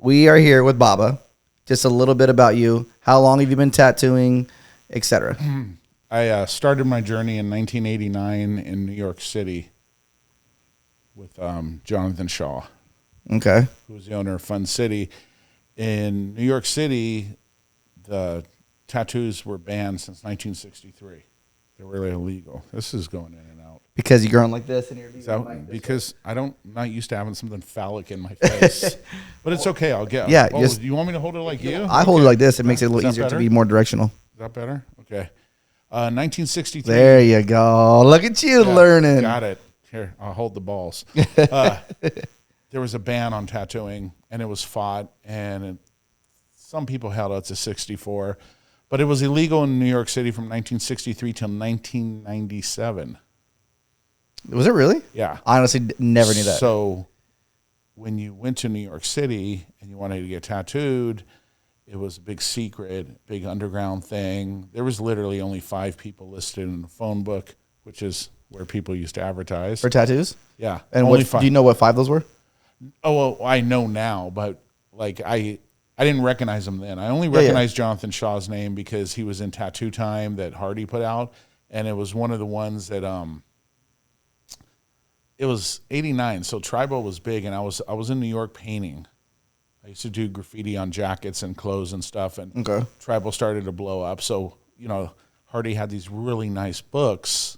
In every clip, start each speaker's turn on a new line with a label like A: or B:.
A: we are here with Baba. Just a little bit about you. How long have you been tattooing, etc.?
B: I started my journey in 1989 in New York City with Jonathan Shaw.
A: Okay.
B: Who was the owner of Fun City. In New York City, the tattoos were banned since 1963. They're really illegal. This is going in and out.
A: Because you're growing like this and you're
B: because I'm not used to having something phallic in my face. But it's okay. I'll get.
A: Yeah.
B: Oh, you want me to hold it like you?
A: I hold it like this. It makes it a little easier to be more directional.
B: Is that better? Okay. 1963.
A: There you go. Look at you learning.
B: Got it. Here, I'll hold the balls. There was a ban on tattooing, and it was fought, and some people held it to 64. But it was illegal in New York City from 1963 till 1997.
A: Was it really?
B: Yeah.
A: I honestly never knew that.
B: So when you went to New York City and you wanted to get tattooed, it was a big secret, big underground thing. There was literally only 5 people listed in the phone book, which is where people used to advertise.
A: For tattoos?
B: Yeah.
A: And
B: only
A: what,
B: 5.
A: do you know what 5 those were?
B: Oh, well, I know now, but like I didn't recognize him then. I only recognized Jonathan Shaw's name because he was in Tattoo Time that Hardy put out, and it was one of the ones that it was 89, so Tribal was big, and I was in New York painting. I used to do graffiti on jackets and clothes and stuff, and Tribal started to blow up. So, Hardy had these really nice books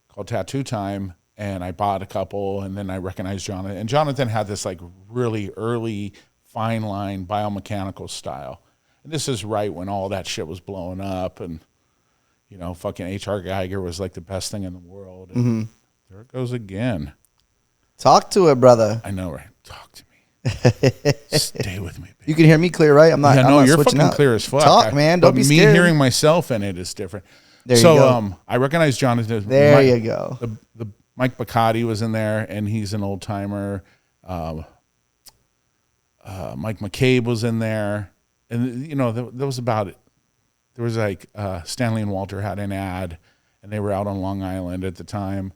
B: called Tattoo Time, and I bought a couple, and then I recognized Jonathan. And Jonathan had this like really early fine line biomechanical style. And this is right when all that shit was blowing up, and fucking H.R. Geiger was like the best thing in the world. And there it goes again.
A: Talk to it, brother.
B: I know, right? Talk to me. Stay with me, baby.
A: You can hear me clear, right? I'm not.
B: Yeah,
A: I'm
B: no,
A: not
B: you're
A: switching
B: fucking
A: out.
B: clear as fuck.
A: Talk, man. Don't be scared.
B: Me hearing myself in it is different.
A: There you go.
B: I recognize Jonathan.
A: There you go.
B: The Mike Bacardi was in there, and he's an old timer. Mike McCabe was in there, and that was about it. There was like Stanley and Walter had an ad, and they were out on Long Island at the time.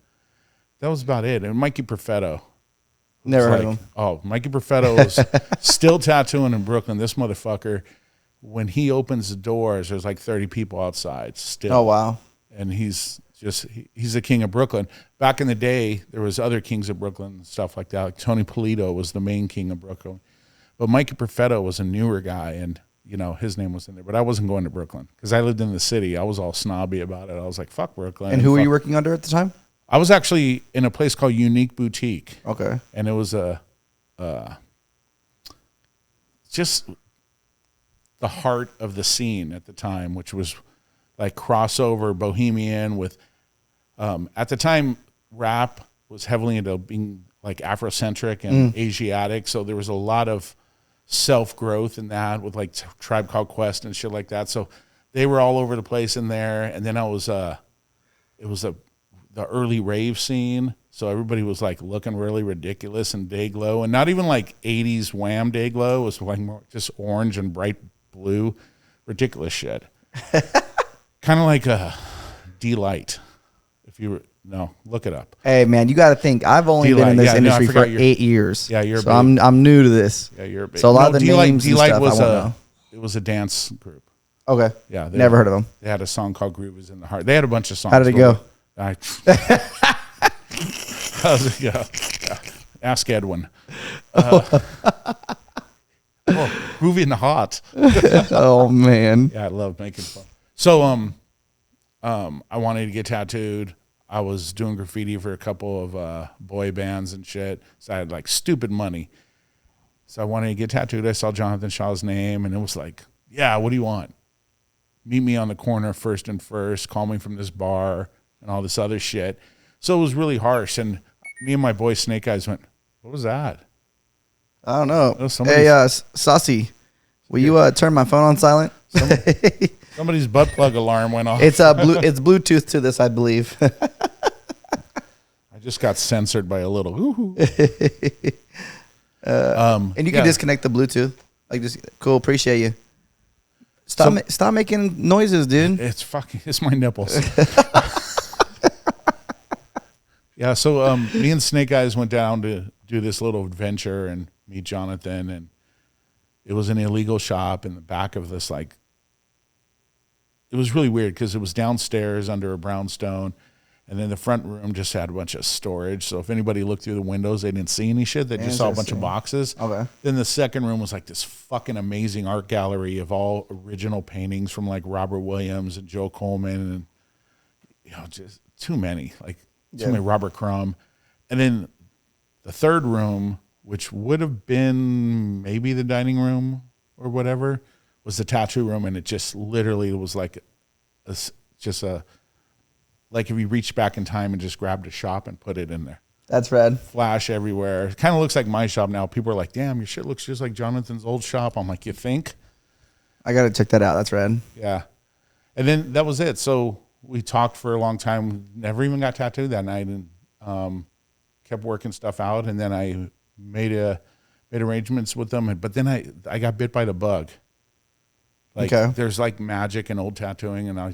B: That was about it. And Mikey Perfetto.
A: Never heard of him.
B: Oh, Mikey Perfetto was still tattooing in Brooklyn. This motherfucker, when he opens the doors, there's like 30 people outside still.
A: Oh, wow.
B: And he's the king of Brooklyn. Back in the day, there was other kings of Brooklyn and stuff like that. Like Tony Polito was the main king of Brooklyn. But Mikey Perfetto was a newer guy, and his name was in there. But I wasn't going to Brooklyn because I lived in the city. I was all snobby about it. I was like, fuck Brooklyn.
A: And who were you working under at the time?
B: I was actually in a place called Unique Boutique.
A: Okay.
B: And it was just the heart of the scene at the time, which was like crossover bohemian with, at the time, rap was heavily into being like Afrocentric and Asiatic. So there was a lot of self-growth in that with like Tribe Called Quest and shit like that. So they were all over the place in there. And then it was the early rave scene. So everybody was like looking really ridiculous and day glow, and not even like 80s Wham day glow. It was like more just orange and bright blue, ridiculous shit. Kind of like a D-Light. If you look it up.
A: Hey man, you got to think. I've only been in this industry for 8 years.
B: Yeah, you're.
A: So I'm new to this.
B: Yeah, you're.
A: So a lot of the names and stuff
B: was
A: I won't know.
B: It was a dance group.
A: Okay.
B: Yeah,
A: never heard of them.
B: They had a song called "Groove Is in the Heart." They had a bunch of songs.
A: How did it go?
B: How's it go? Ask Edwin. Groovy in the Heart.
A: Oh man.
B: Yeah, I love making fun. So I wanted to get tattooed. I was doing graffiti for a couple of boy bands and shit. So I had like stupid money. So I wanted to get tattooed. I saw Jonathan Shaw's name, and it was like, yeah, what do you want? Meet me on the corner first and first. Call me from this bar and all this other shit. So it was really harsh. And me and my boy Snake Eyes went, what was that?
A: I don't know.
B: Oh,
A: hey, Saucy, will you turn my phone on silent?
B: Somebody's butt plug alarm went off.
A: It's it's Bluetooth to this, I believe.
B: I just got censored by a little.
A: And you can disconnect the Bluetooth. Like this, cool. Appreciate you. Stop making noises, dude.
B: It's my nipples. Yeah. So me and Snake Eyes went down to do this little adventure and meet Jonathan, and It was an illegal shop in the back of this, like, it was really weird because it was downstairs under a brownstone. And then the front room just had a bunch of storage. So if anybody looked through the windows, they didn't see any shit. They just saw a bunch of boxes.
A: Okay.
B: Then the second room was like this fucking amazing art gallery of all original paintings from like Robert Williams and Joe Coleman and, just too many. Like too many, Robert Crumb. And then the third room, which would have been maybe the dining room or whatever, was the tattoo room. And it just literally was like like if you reached back in time and just grabbed a shop and put it in there.
A: That's rad.
B: Flash everywhere. It kind of looks like my shop now. People are like, damn, your shit looks just like Jonathan's old shop. I'm like, you think?
A: I got to check that out. That's rad.
B: Yeah. And then that was it. So we talked for a long time. Never even got tattooed that night, and kept working stuff out. And then I made arrangements with them. But then I got bit by the bug. Like there's like magic and old tattooing, and that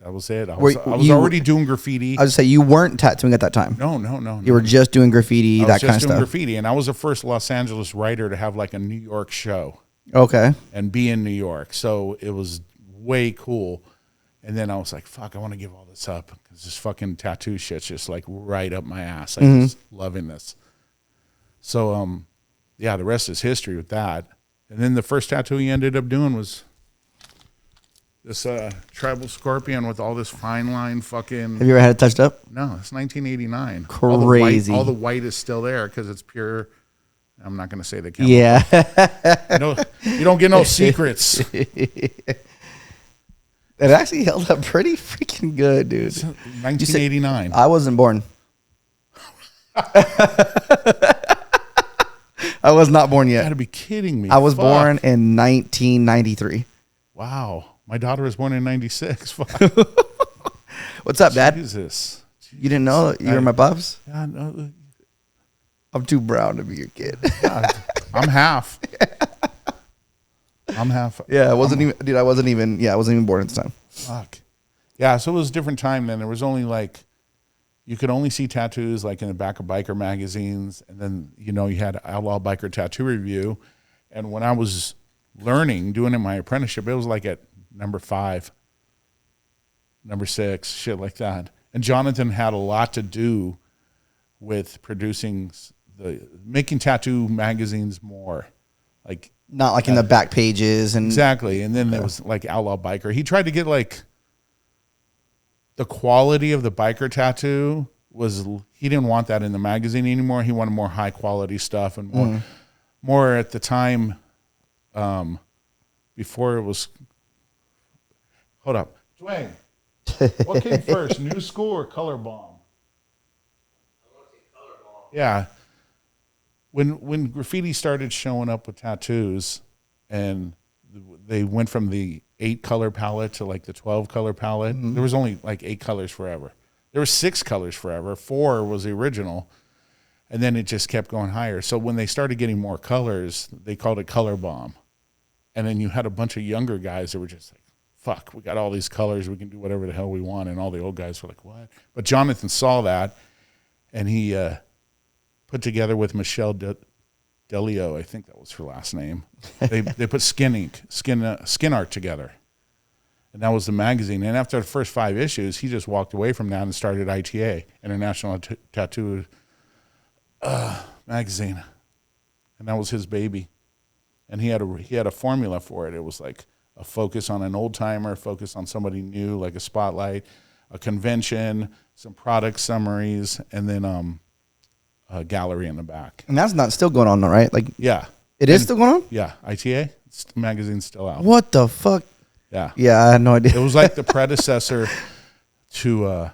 B: was it. I was already doing graffiti.
A: I was say you weren't tattooing at that time.
B: No.
A: You were just doing graffiti, that kind of stuff.
B: Graffiti, and I was the first Los Angeles writer to have like a New York show.
A: Okay.
B: And be in New York, so it was way cool. And then I was like, "Fuck, I want to give all this up because this fucking tattoo shit's just like right up my ass. I'm just loving this." So, the rest is history with that. And then the first tattoo he ended up doing was this tribal scorpion with all this fine line fucking...
A: Have you ever had it touched up?
B: No, it's 1989.
A: Crazy.
B: All the white is still there because it's pure... I'm not going to say the chemical.
A: Yeah.
B: You don't get no secrets.
A: It actually held up pretty freaking good, dude.
B: It's 1989.
A: I wasn't born. I was not born yet.
B: You got to be kidding me.
A: I was born in 1993.
B: Wow. My daughter was born in 96.
A: What's up, Dad?
B: Jesus.
A: You didn't know you were my pops?
B: Yeah, no.
A: I'm too brown to be your kid.
B: I'm half. I'm half.
A: Yeah, I wasn't even born at the time.
B: Fuck. Yeah, so it was a different time then. There was only like, you could only see tattoos like in the back of biker magazines. And then, you had Outlaw Biker Tattoo Review. And when I was learning, doing in my apprenticeship, it was like at number 5, number 6, shit like that. And Jonathan had a lot to do with making tattoo magazines more. Like
A: not like in the back pages and
B: exactly. And then there was like Outlaw Biker. He tried to get like the quality of the biker tattoo he didn't want that in the magazine anymore. He wanted more high quality stuff and more at the time. Before it was, hold up, Dwayne. What came first, New School or Color Bomb? Yeah, when graffiti started showing up with tattoos, and they went from the 8 color palette to like the 12 color palette. There was only like 8 colors forever. There were 6 colors forever. 4 was the original. And then it just kept going higher. So when they started getting more colors, they called it Color Bomb. And then you had a bunch of younger guys that were just like, fuck, we got all these colors. We can do whatever the hell we want. And all the old guys were like, what? But Jonathan saw that, and he put together with Michelle Delio, I think that was her last name. They put skin art together. And that was the magazine. And after the first 5 issues, he just walked away from that and started ITA, International Tattoo magazine. And that was his baby. And he had a formula for it. It was like a focus on an old timer, focus on somebody new, like a spotlight, a convention, some product summaries, and then a gallery in the back.
A: And that's not still going on, though, right? Like,
B: yeah,
A: it is still going on.
B: Yeah, ITA the magazine's still out.
A: What the fuck?
B: Yeah,
A: I had no idea.
B: It was like the predecessor to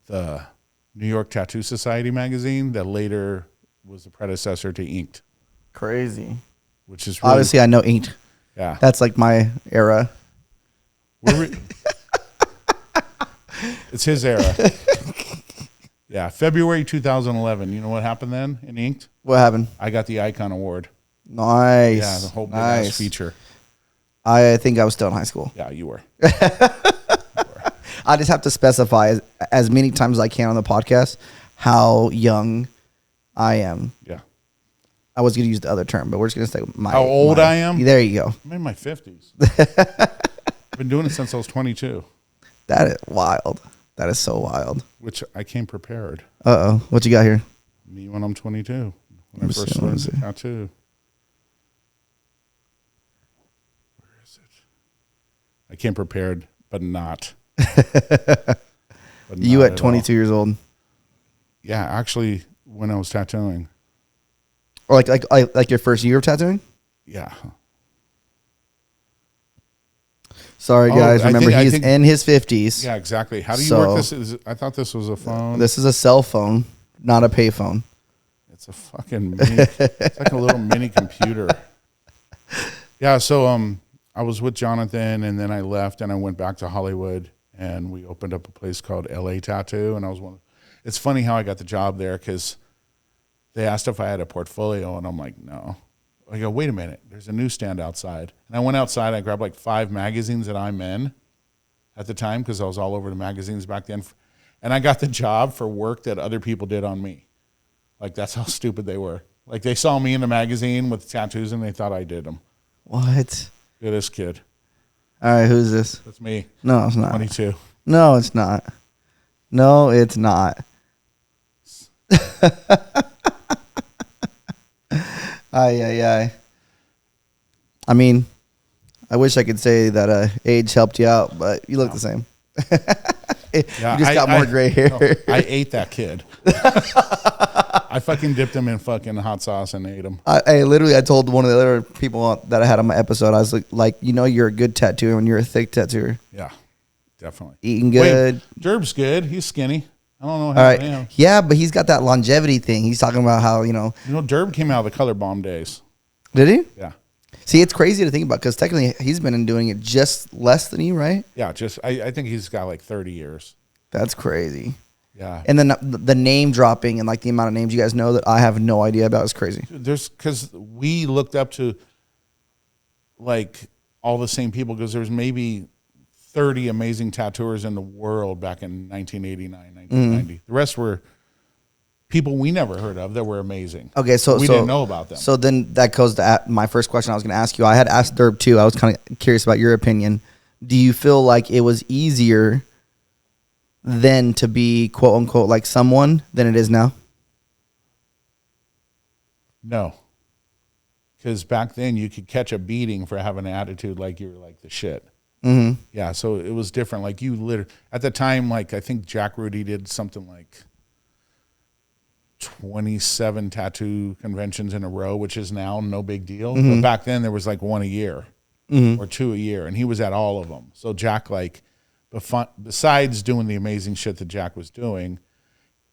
B: the New York Tattoo Society magazine that later was the predecessor to Inked.
A: Crazy.
B: Which is really,
A: obviously I know Inked.
B: Yeah,
A: that's like my era.
B: It's his era. Yeah, February 2011. You know what happened then in Inked?
A: What happened?
B: I got the Icon Award.
A: Nice.
B: Yeah, the whole big ass feature.
A: I think I was still in high school.
B: Yeah, you were.
A: I just have to specify as many times as I can on the podcast how young I am.
B: Yeah.
A: I was going to use the other term, but we're just going to say my.
B: How old I am?
A: There you go.
B: I'm in my 50s. I've been doing it since I was 22.
A: That is wild. That is so wild.
B: Which I came prepared.
A: Uh-oh. What you got here?
B: Me when I'm 22. When I first learned the tattoo. Where is it? I came prepared, but not.
A: You at 22 years old?
B: Yeah, actually, when I was tattooing.
A: Or like your first year of tattooing?
B: Yeah.
A: Sorry, guys. Remember, he's in his 50s.
B: Yeah, exactly. How do you work this? I thought this was a phone.
A: This is a cell phone, not a pay phone.
B: It's a fucking mini, it's like a little mini computer. Yeah, so I was with Jonathan, and then I left, and I went back to Hollywood, and we opened up a place called LA Tattoo, and I was it's funny how I got the job there, because they asked if I had a portfolio, and I'm like, no. I go, wait a minute, there's a newsstand outside. And I went outside, I grabbed like 5 magazines that I'm in at the time, because I was all over the magazines back then, and I got the job for work that other people did on me. Like, that's how stupid they were. Like, they saw me in the magazine with tattoos, and they thought I did them.
A: What?
B: Look at this kid.
A: All right, who's this?
B: That's me.
A: No, it's not.
B: 22.
A: No, it's not. No, it's not. Ay. I mean, I wish I could say that age helped you out, but you look the same. You just got more gray hair.
B: No, I ate that kid. I fucking dipped him in fucking hot sauce and ate him.
A: I told one of the other people that I had on my episode, I was like, you're a good tattooer when you're a thick tattooer.
B: Yeah, definitely.
A: Eating good.
B: Wait, Derb's good. He's skinny. I don't know how
A: I am. Yeah, but he's got that longevity thing. He's talking about how,
B: Derb came out of the Color Bomb days.
A: Did he?
B: Yeah.
A: See, it's crazy to think about, because technically he's been doing it just less than you, right?
B: Yeah, I think he's got like 30 years.
A: That's crazy.
B: Yeah.
A: And then the name dropping and like the amount of names you guys know that I have no idea about is crazy.
B: Because we looked up to like all the same people, because there's maybe 30 amazing tattooers in the world back in 1989, 1990. Mm-hmm. The rest were people we never heard of that were amazing.
A: Okay, so
B: we didn't know about them.
A: So then that goes to my first question I was going to ask you. I had asked Derb too. I was kind of curious about your opinion. Do you feel like it was easier then to be quote unquote like someone than it is now?
B: No. Because back then you could catch a beating for having an attitude like you were like the shit.
A: Mm-hmm.
B: Yeah, so it was different. Like you literally, at the time, like I think Jack Rudy did something like 27 tattoo conventions in a row, which is now no big deal. Mm-hmm. But back then there was like 1 a year or 2 a year, and he was at all of them. So Jack, like, besides doing the amazing shit that Jack was doing,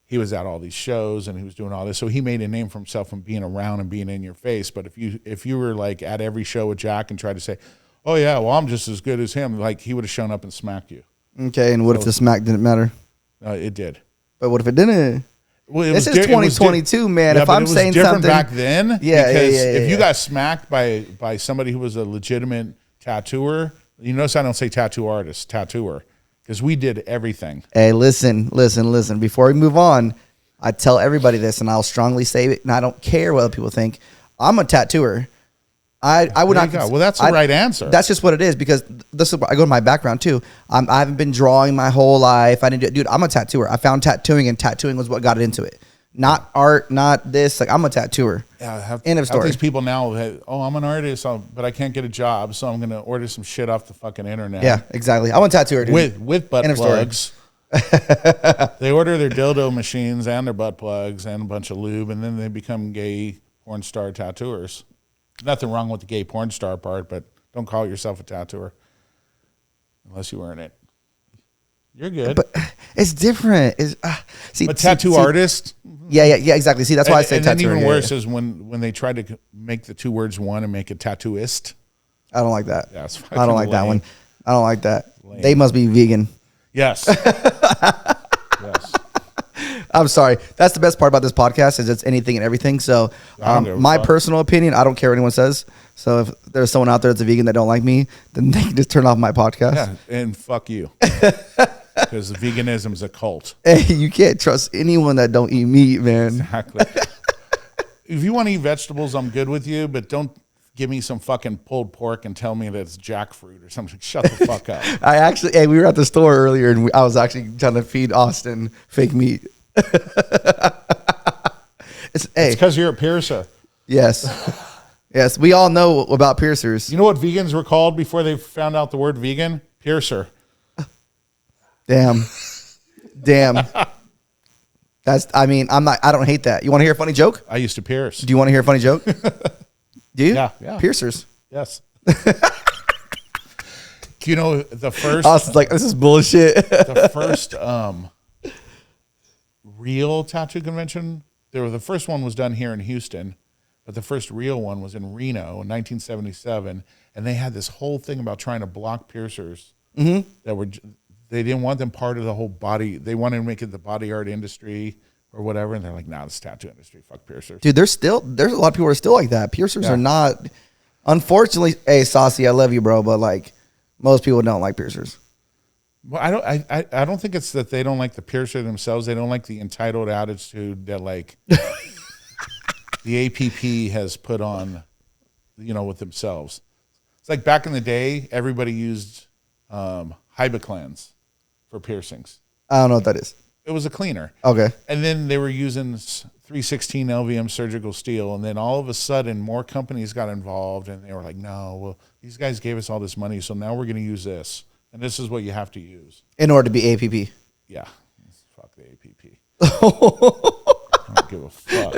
B: he was at all these shows and he was doing all this. So he made a name for himself from being around and being in your face. But if you were like at every show with Jack and tried to say, oh yeah, well I'm just as good as him, like he would have shown up and smacked you.
A: Okay, and what if the smack didn't matter?
B: It did.
A: But what if it didn't?
B: Well,
A: this is 2022, man.
B: Yeah,
A: if I'm saying
B: different
A: something
B: back then,
A: because
B: if you got smacked by somebody who was a legitimate tattooer, you notice I don't say tattoo artist, tattooer, because we did everything.
A: Hey, listen. Before we move on, I tell everybody this, and I'll strongly say it, and I don't care what other people think. I'm a tattooer. I would not.
B: Well, that's the right answer.
A: That's just what it is, because this is. I go to my background too. I haven't been drawing my whole life. I didn't. Dude, I'm a tattooer. I found tattooing, and tattooing was what got into it. Not art, not this. Like, I'm a tattooer.
B: Yeah,
A: end of story.
B: These people now, I'm an artist, but I can't get a job, so I'm going to order some shit off the fucking internet.
A: Yeah, exactly. I'm a tattooer, dude.
B: With butt plugs. They order their dildo machines and their butt plugs and a bunch of lube, and then they become gay porn star tattooers. Nothing wrong with the gay porn star part, but don't call yourself a tattooer unless you earn it. You're good.
A: But it's different.
B: Tattoo artist?
A: Yeah, exactly. See, that's why I say tattooer.
B: And even worse is when they try to make the two words one and make it tattooist.
A: I don't like that.
B: Yeah,
A: I don't like that one. I don't like that.
B: Lame.
A: They must be vegan.
B: Yes. Yes.
A: I'm sorry. That's the best part about this podcast is it's anything and everything. So my personal opinion, I don't care what anyone says. So if there's someone out there that's a vegan that don't like me, then they can just turn off my podcast.
B: Yeah, and fuck you. Because veganism is a cult.
A: Hey, you can't trust anyone that don't eat meat, man.
B: Exactly. if you want to eat vegetables, I'm good with you, but don't give me some fucking pulled pork and tell me that it's jackfruit or something. Shut the fuck up.
A: Hey, we were at the store earlier and I was actually trying to feed Austin fake meat. It's
B: because you're a piercer.
A: Yes. Yes, we all know about piercers.
B: You know what vegans were called before they found out the word vegan? Piercer.
A: Damn. I don't hate that. You want to hear a funny joke?
B: I used to pierce.
A: Do you want to hear a funny joke? Do you?
B: Yeah.
A: Piercers.
B: Yes. Do you know the first?
A: I was like, this is bullshit.
B: The first real tattoo convention. The first one was done here in Houston, but the first real one was in Reno in 1977, and they had this whole thing about trying to block piercers that were. They didn't want them part of the whole body. They wanted to make it the body art industry or whatever, and they're like, "Nah, this tattoo industry, fuck piercers."
A: Dude, there's a lot of people who are still like that. Piercers are not. Unfortunately, hey, Saucy, I love you, bro, but like most people don't like piercers.
B: Well, I don't think it's that they don't like the piercer themselves. They don't like the entitled attitude that like the APP has put on, with themselves. It's like back in the day, everybody used Hibiclens for piercings.
A: I don't know what that is.
B: It was a cleaner.
A: Okay.
B: And then they were using 316 LVM surgical steel. And then all of a sudden, more companies got involved. And they were like, no, well, these guys gave us all this money. So now we're going to use this. And this is what you have to use.
A: In order to be APP.
B: Yeah. Fuck the APP. I don't give a fuck.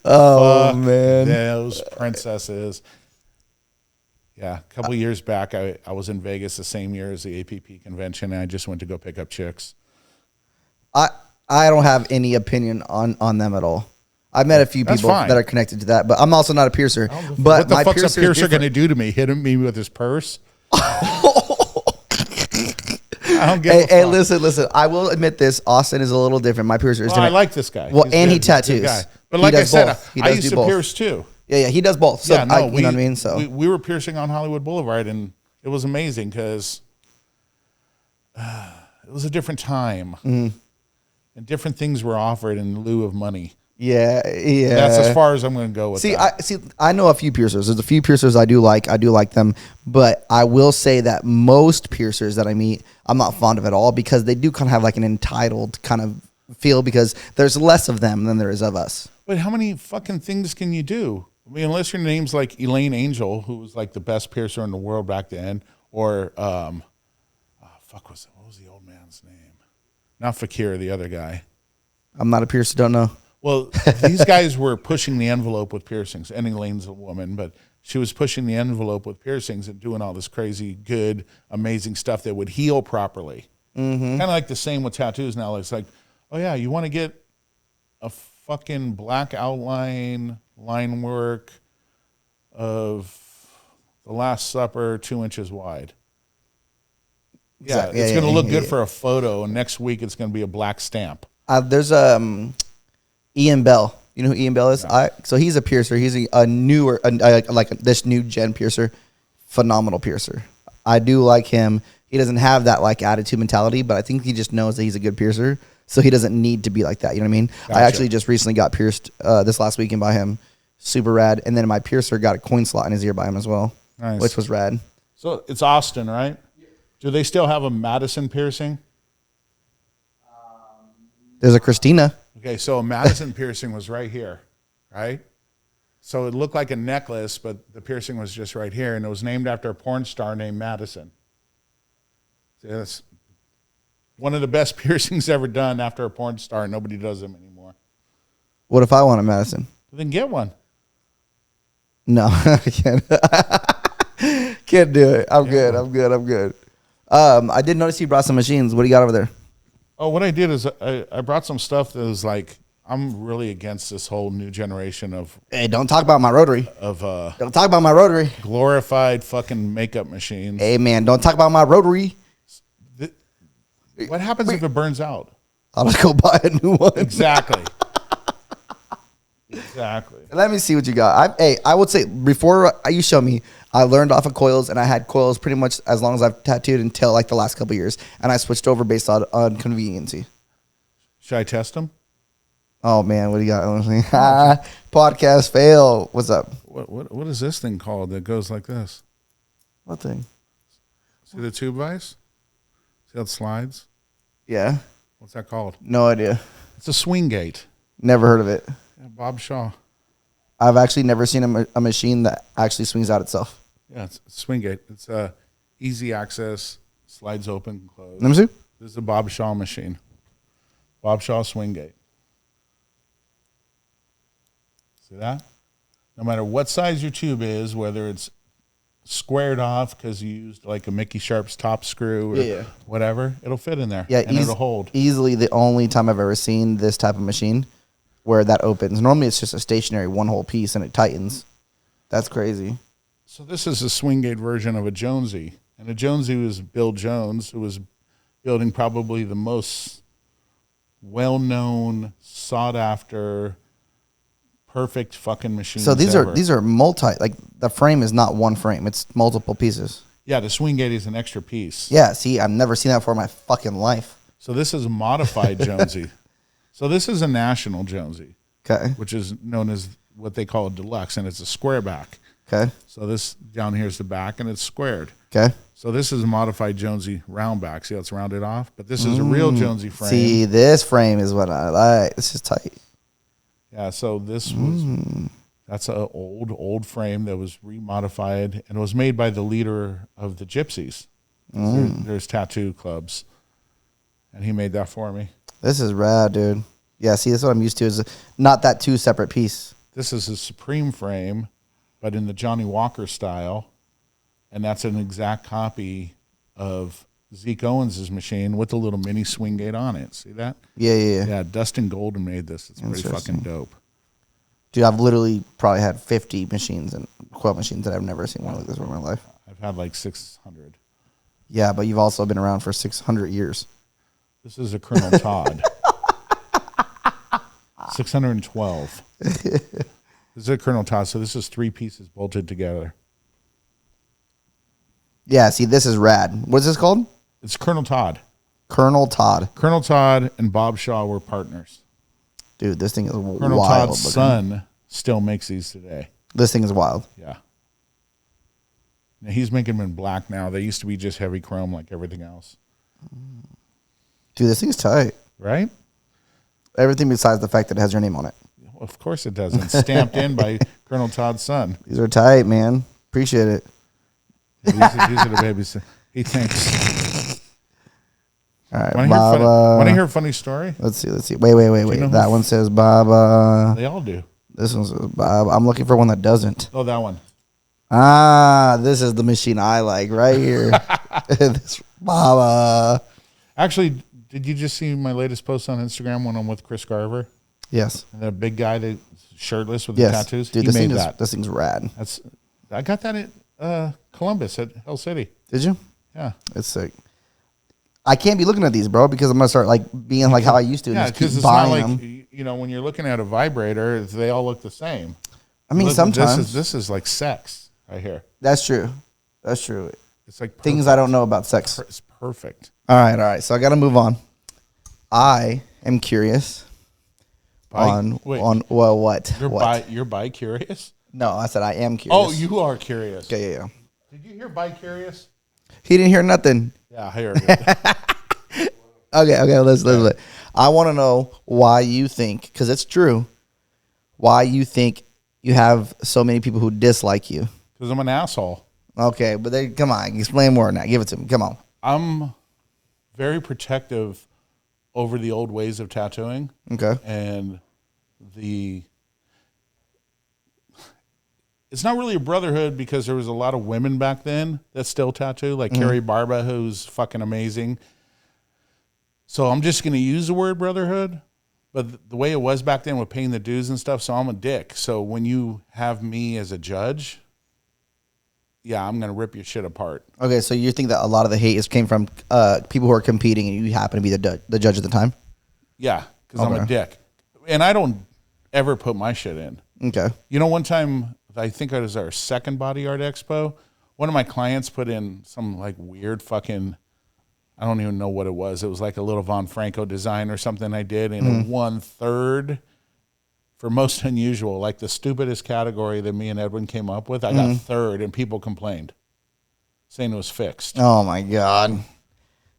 A: Oh,
B: fuck
A: man.
B: Those princesses. Yeah, a couple years back, I was in Vegas the same year as the APP convention, and I just went to go pick up chicks.
A: I don't have any opinion on them at all. I've met a few people that are connected to that, but I'm also not a piercer. But
B: what the fuck's a piercer going to do to me? Hit me with his purse? I don't give a fuck.
A: Hey, listen. I will admit this. Austin is a little different. My piercer is different.
B: I like this guy.
A: Well, and he tattoos.
B: But like I said, I used to pierce too.
A: Yeah, he does both. So you know what I mean? So
B: we were piercing on Hollywood Boulevard, and it was amazing because it was a different time, and different things were offered in lieu of money.
A: Yeah.
B: That's as far as I'm going to go with that.
A: I know a few piercers. There's a few piercers I do like. I do like them, but I will say that most piercers that I meet, I'm not fond of at all because they do kind of have like an entitled kind of feel because there's less of them than there is of us.
B: But how many fucking things can you do? I mean, unless your name's like Elaine Angel, who was like the best piercer in the world back then, or what was the old man's name? Not Fakir, the other guy.
A: I'm not a piercer, don't know.
B: Well, these guys were pushing the envelope with piercings. And Elaine's a woman, but she was pushing the envelope with piercings and doing all this crazy, good, amazing stuff that would heal properly. Kind of like the same with tattoos now. It's like, oh yeah, you want to get a fucking black outline line work of The Last Supper 2 inches wide. Yeah, it's going to look good for a photo, and next week it's going to be a black stamp.
A: There's Ian Bell. You know who Ian Bell is? No. So he's a piercer. He's a newer, like this new gen piercer. Phenomenal piercer. I do like him. He doesn't have that like attitude mentality, but I think he just knows that he's a good piercer, so he doesn't need to be like that. You know what I mean? Gotcha. I actually just recently got pierced this last weekend by him. Super rad. And then my piercer got a coin slot in his ear by him as well, which was rad.
B: So it's Austin, right? Yeah. Do they still have a Madison piercing?
A: There's a Christina.
B: Okay, so a Madison piercing was right here, right? So it looked like a necklace, but the piercing was just right here, and it was named after a porn star named Madison. So that's one of the best piercings ever done after a porn star. Nobody does them anymore.
A: What if I want a Madison?
B: Then get one.
A: No, I can't. Can't do it. I'm good. I did notice you brought some machines. What do you got over there?
B: Oh, what I did is I brought some stuff that was like, I'm really against this whole new generation of...
A: Hey, don't talk about my rotary. Don't talk about my rotary.
B: Glorified fucking makeup machines.
A: Hey, man, don't talk about my rotary.
B: What happens if it burns out?
A: I'll just go buy a new one.
B: Exactly.
A: Let me see what you got. I would say before you show me, I learned off of coils, and I had coils pretty much as long as I've tattooed until like the last couple of years, and I switched over based on conveniency.
B: Should I test them?
A: Oh man, what do you got? Podcast fail. What's up?
B: What is this thing called that goes like this?
A: What thing?
B: See the tube vise? See how it slides?
A: Yeah.
B: What's that called?
A: No idea.
B: It's a swing gate.
A: Never heard of it.
B: Yeah, Bob Shaw.
A: I've actually never seen a machine that actually swings out itself.
B: Yeah, it's a swing gate. It's easy access, slides open, close.
A: Let me see.
B: This is a Bob Shaw machine. Bob Shaw swing gate. See that? No matter what size your tube is, whether it's squared off because you used like a Mickey Sharp's top screw or whatever, it'll fit in there.
A: Yeah,
B: and it'll hold.
A: Easily the only time I've ever seen this type of machine where that opens. Normally it's just a stationary one-hole piece and it tightens. That's crazy.
B: So this is a swing gate version of a Jonesy. And a Jonesy was Bill Jones, who was building probably the most well-known, sought-after, perfect fucking machines.
A: So these
B: ever.
A: are multi, like the frame is not one frame, it's multiple pieces.
B: Yeah, the swing gate is an extra piece.
A: Yeah, see, I've never seen that before in my fucking life.
B: So this is a modified Jonesy. So this is a national Jonesy.
A: Okay.
B: Which is known as what they call a deluxe, and it's a square back.
A: Okay.
B: So this down here is the back, and it's squared.
A: Okay.
B: So this is a modified Jonesy round back. See how it's rounded off? But this is a real Jonesy frame.
A: See, this frame is what I like. This is tight.
B: Yeah, so this was, that's an old frame that was remodified, and it was made by the leader of the Gypsies. There's tattoo clubs, and he made that for me.
A: This is rad, dude. Yeah, see, that's what I'm used to is not that two separate piece.
B: This is a Supreme frame, but in the Johnny Walker style, and that's an exact copy of Zeke Owens' machine with a little mini swing gate on it. See that?
A: Yeah.
B: Yeah, Dustin Golden made this. It's pretty fucking dope.
A: Dude, I've literally probably had 50 machines and quilt machines that I've never seen one like this in my life.
B: I've had like 600.
A: Yeah, but you've also been around for 600 years.
B: This is a Colonel Todd. 612. This is a Colonel Todd. So this is 3 pieces bolted together.
A: Yeah, see, this is rad. What's this called?
B: It's Colonel Todd.
A: Colonel Todd.
B: Colonel Todd and Bob Shaw were partners.
A: Dude, this thing is wild.
B: Colonel Todd's son still makes these today.
A: This thing is wild.
B: Yeah. Now, he's making them in black now. They used to be just heavy chrome like everything else.
A: Dude, this thing's tight.
B: Right?
A: Everything besides the fact that it has your name on it.
B: Well, of course it does. It's stamped in by Colonel Todd's son.
A: These are tight, man. Appreciate it.
B: These are the babies. He thinks.
A: All right,
B: Want to hear a funny story?
A: Let's see. Wait. That one says Baba.
B: They all do.
A: This one says Bob. I'm looking for one that doesn't.
B: Oh, that one.
A: This is the machine I like right here. This Baba.
B: Actually, did you just see my latest post on Instagram when I'm with Chris Garver?
A: Yes.
B: And the big guy that's shirtless with the tattoos?
A: Dude,
B: he made that.
A: This thing's rad.
B: I got that at Columbus at Hell City.
A: Did you?
B: Yeah.
A: It's sick. I can't be looking at these, bro, because I'm going to start like being like how I used to.
B: Yeah,
A: because
B: it's not like, when you're looking at a vibrator, they all look the same.
A: I mean, sometimes.
B: This is like sex right here.
A: That's true. It's like
B: perfect.
A: Things I don't know about sex.
B: It's perfect.
A: All right. So I got to move on. I am curious on what?
B: You're bi-curious?
A: No, I said I am curious.
B: Oh, you are curious.
A: Yeah.
B: Did you hear bi-curious?
A: He didn't hear nothing.
B: Yeah, I heard it.
A: Okay, let's. I want to know why you think, because it's true, why you think you have so many people who dislike you.
B: Because I'm an asshole.
A: Okay, but come on, explain more now. Give it to me. Come on.
B: I'm very protective over the old ways of tattooing.
A: Okay.
B: And it's not really a brotherhood because there was a lot of women back then that still tattoo, like Carrie Barba, who's fucking amazing. So I'm just going to use the word brotherhood, but the way it was back then with paying the dues and stuff, so I'm a dick. So when you have me as a judge, yeah, I'm going to rip your shit apart.
A: Okay, so you think that a lot of the hate came from people who are competing and you happen to be the judge at the time?
B: Yeah, because I'm a dick. And I don't ever put my shit in.
A: Okay.
B: You know, one time, I think it was our second body art expo, one of my clients put in some like weird fucking I don't even know what it was. It was like a little Von Franco design or something I did, and it won third for most unusual, like the stupidest category that me and Edwin came up with. I got third, and people complained, saying it was fixed.
A: Oh my God.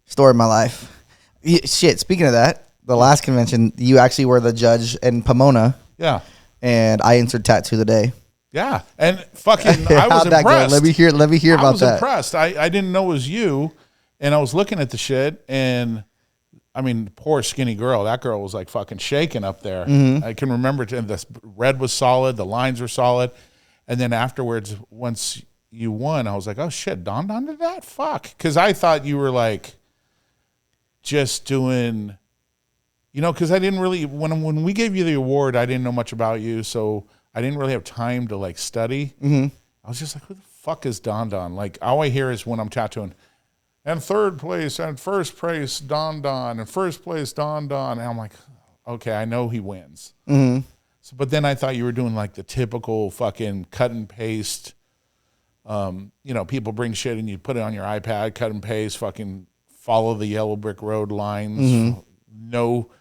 A: Story of my life. Shit, speaking of that, the last convention, you actually were the judge in Pomona.
B: Yeah.
A: And I answered Tattoo of the Day.
B: Yeah. And fucking, I was
A: How'd that
B: impressed.
A: go? Let me hear about that.
B: I was impressed. I didn't know it was you, and I was looking at the shit, and I mean, poor skinny girl. That girl was like fucking shaking up there. I can remember the red was solid, the lines were solid, and then afterwards, once you won, I was like, oh shit, Don did that? Fuck. Because I thought you were like just doing, you know, because I didn't really, when we gave you the award, I didn't know much about you, so I didn't really have time to like study. I was just like, who the fuck is Don? Like, all I hear is when I'm tattooing, and third place, and first place, Don, and first place, Don. And I'm like, okay, I know he wins. So, but then I thought you were doing like the typical fucking cut and paste. You know, people bring shit and you put it on your iPad, cut and paste, fucking follow the yellow brick road lines. No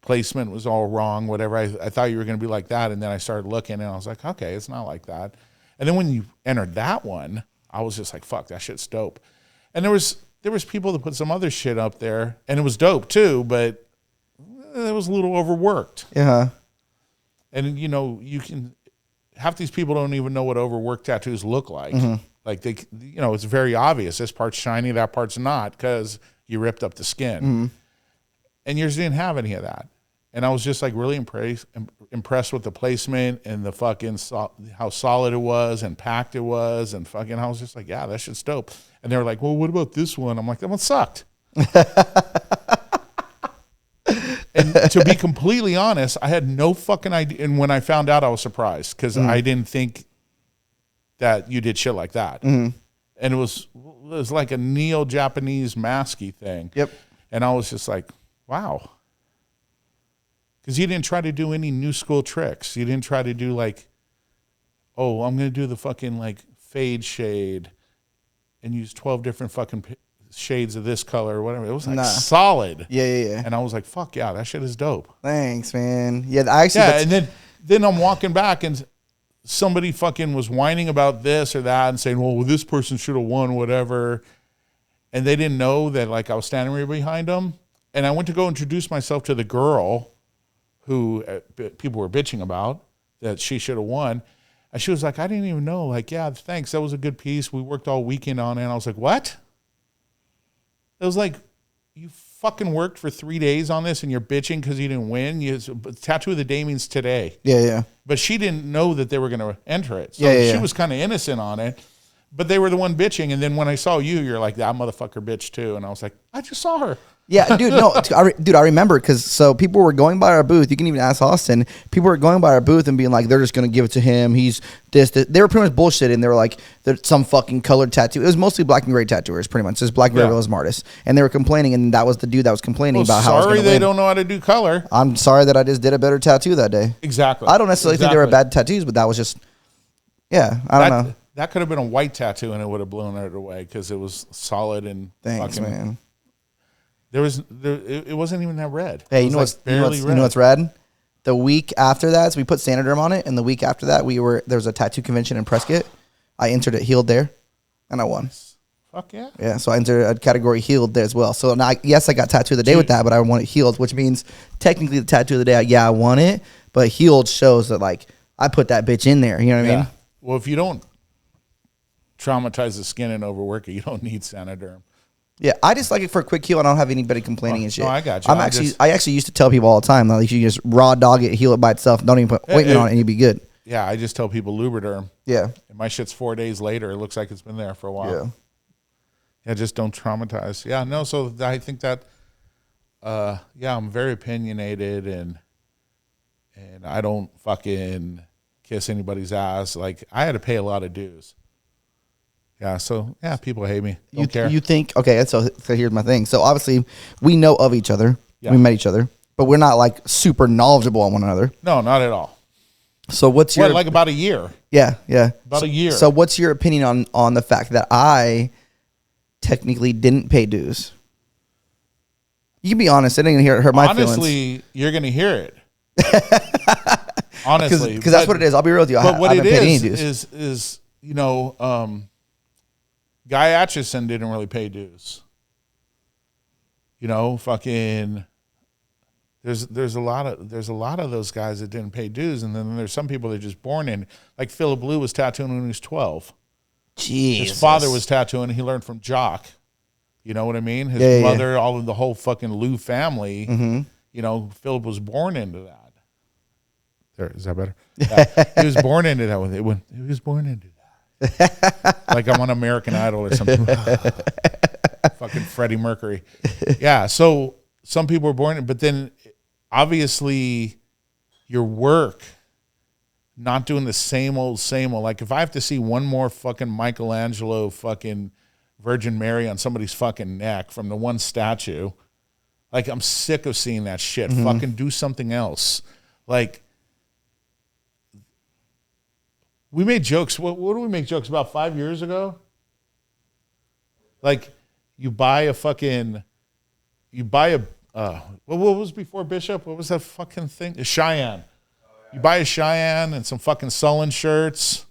B: placement was all wrong, whatever. I thought you were going to be like that. And then I started looking and I was like, okay, it's not like that. And then when you entered that one, I was just like, fuck, that shit's dope. And there was people that put some other shit up there, and it was dope too, but it was a little overworked.
A: Yeah.
B: And you know, half these people don't even know what overworked tattoos look like. Like they, you know, it's very obvious. This part's shiny, that part's not, because you ripped up the skin. And yours didn't have any of that. And I was just like really impressed with the placement and the fucking how solid it was and packed it was, and fucking I was just like, yeah, that shit's dope. And they were like, well, what about this one? I'm like, that one sucked. And to be completely honest, I had no fucking idea. And when I found out, I was surprised because I didn't think that you did shit like that. And it was like a neo-Japanese masky thing.
A: Yep.
B: And I was just like, wow. Because you didn't try to do any new school tricks. You didn't try to do like, oh, I'm going to do the fucking like fade shade and use 12 different fucking shades of this color or whatever. It was like solid.
A: Yeah.
B: And I was like, fuck yeah, that shit is dope.
A: Thanks, man. Yeah, I actually.
B: And then I'm walking back and somebody fucking was whining about this or that and saying, well, this person should have won, whatever. And they didn't know that like I was standing right behind them. And I went to go introduce myself to the girl who people were bitching about that she should have won. And she was like, I didn't even know. Like, yeah, thanks. That was a good piece. We worked all weekend on it. And I was like, what? It was like, you fucking worked for 3 days on this and you're bitching because you didn't win. Tattoo of the Day means today.
A: Yeah.
B: But she didn't know that they were going to enter it. So she was kind of innocent on it. But they were the one bitching. And then when I saw you, you're like, that motherfucker bitch too. And I was like, I just saw her.
A: Yeah, dude, no, I remember because people were going by our booth. You can even ask Austin. People were going by our booth and being like, they're just going to give it to him. He's this. They were pretty much bullshitting. They were like, there's some fucking colored tattoo. It was mostly black and gray tattooers, pretty much. Just black and gray was artists. And they were complaining, and that was the dude that was complaining about how I was
B: sorry
A: they
B: win. Don't know how to do color.
A: I'm sorry that I just did a better tattoo that day.
B: Exactly.
A: I don't necessarily think they were bad tattoos, but that was just, I don't know.
B: That could have been a white tattoo, and it would have blown it away because it was solid and
A: thanks,
B: fucking,
A: man.
B: It wasn't even that red.
A: Hey, you know what's rad? The week after that, so we put Sanoderm on it, and the week after that, there was a tattoo convention in Prescott. I entered it healed there, and I won.
B: Fuck yeah.
A: Yeah, so I entered a category healed there as well. So now, yes, I got tattoo of the day with that, but I won it healed, which means technically the tattoo of the day, I won it, but healed shows that like I put that bitch in there. You know what I mean?
B: Well, if you don't traumatize the skin and overwork it, you don't need Sanoderm.
A: Yeah, I just like it for a quick heal. I don't have anybody complaining and shit.
B: No, I got you.
A: I actually used to tell people all the time, like, you just raw dog it, heal it by itself. Don't even put ointment on it, and you'll be good.
B: Yeah, I just tell people Lubriderm.
A: Yeah. And
B: my shit's 4 days later. It looks like it's been there for a while. Yeah, just don't traumatize. Yeah, no, so I think that, I'm very opinionated, and I don't fucking kiss anybody's ass. Like, I had to pay a lot of dues. Yeah, so, people hate me. Don't care.
A: You think, okay, so here's my thing. So, obviously, we know of each other. Yeah. We met each other. But we're not, like, super knowledgeable on one another.
B: No, not at all.
A: So, what's your...
B: like about a year?
A: Yeah.
B: About a year.
A: So, what's your opinion on the fact that I technically didn't pay dues? You can be honest. It ain't gonna hurt my feelings.
B: Honestly, you're gonna hear it. Honestly,
A: because that's what it is. I'll be real with you.
B: But what it
A: is
B: Guy Atchison didn't really pay dues. Fucking. There's a lot of those guys that didn't pay dues, and then there's some people that are just born in. Like Philip Lou was tattooing when he was 12.
A: Jesus.
B: His father was tattooing. He learned from Jock. You know what I mean? His mother, all of the whole fucking Lou family. Mm-hmm. Philip was born into that. There, is that better? He was born into that. He was born into that. Like I'm on American Idol or something. Fucking Freddie Mercury. Yeah. So some people were born, but then obviously your work, not doing the same old. Like if I have to see one more fucking Michelangelo fucking Virgin Mary on somebody's fucking neck from the one statue, like I'm sick of seeing that shit. Mm-hmm. Fucking do something else. Like we made jokes. What do we make jokes about 5 years ago? Like you buy a what was before Bishop? What was that fucking thing? A Cheyenne. You buy a Cheyenne and some fucking Sullen shirts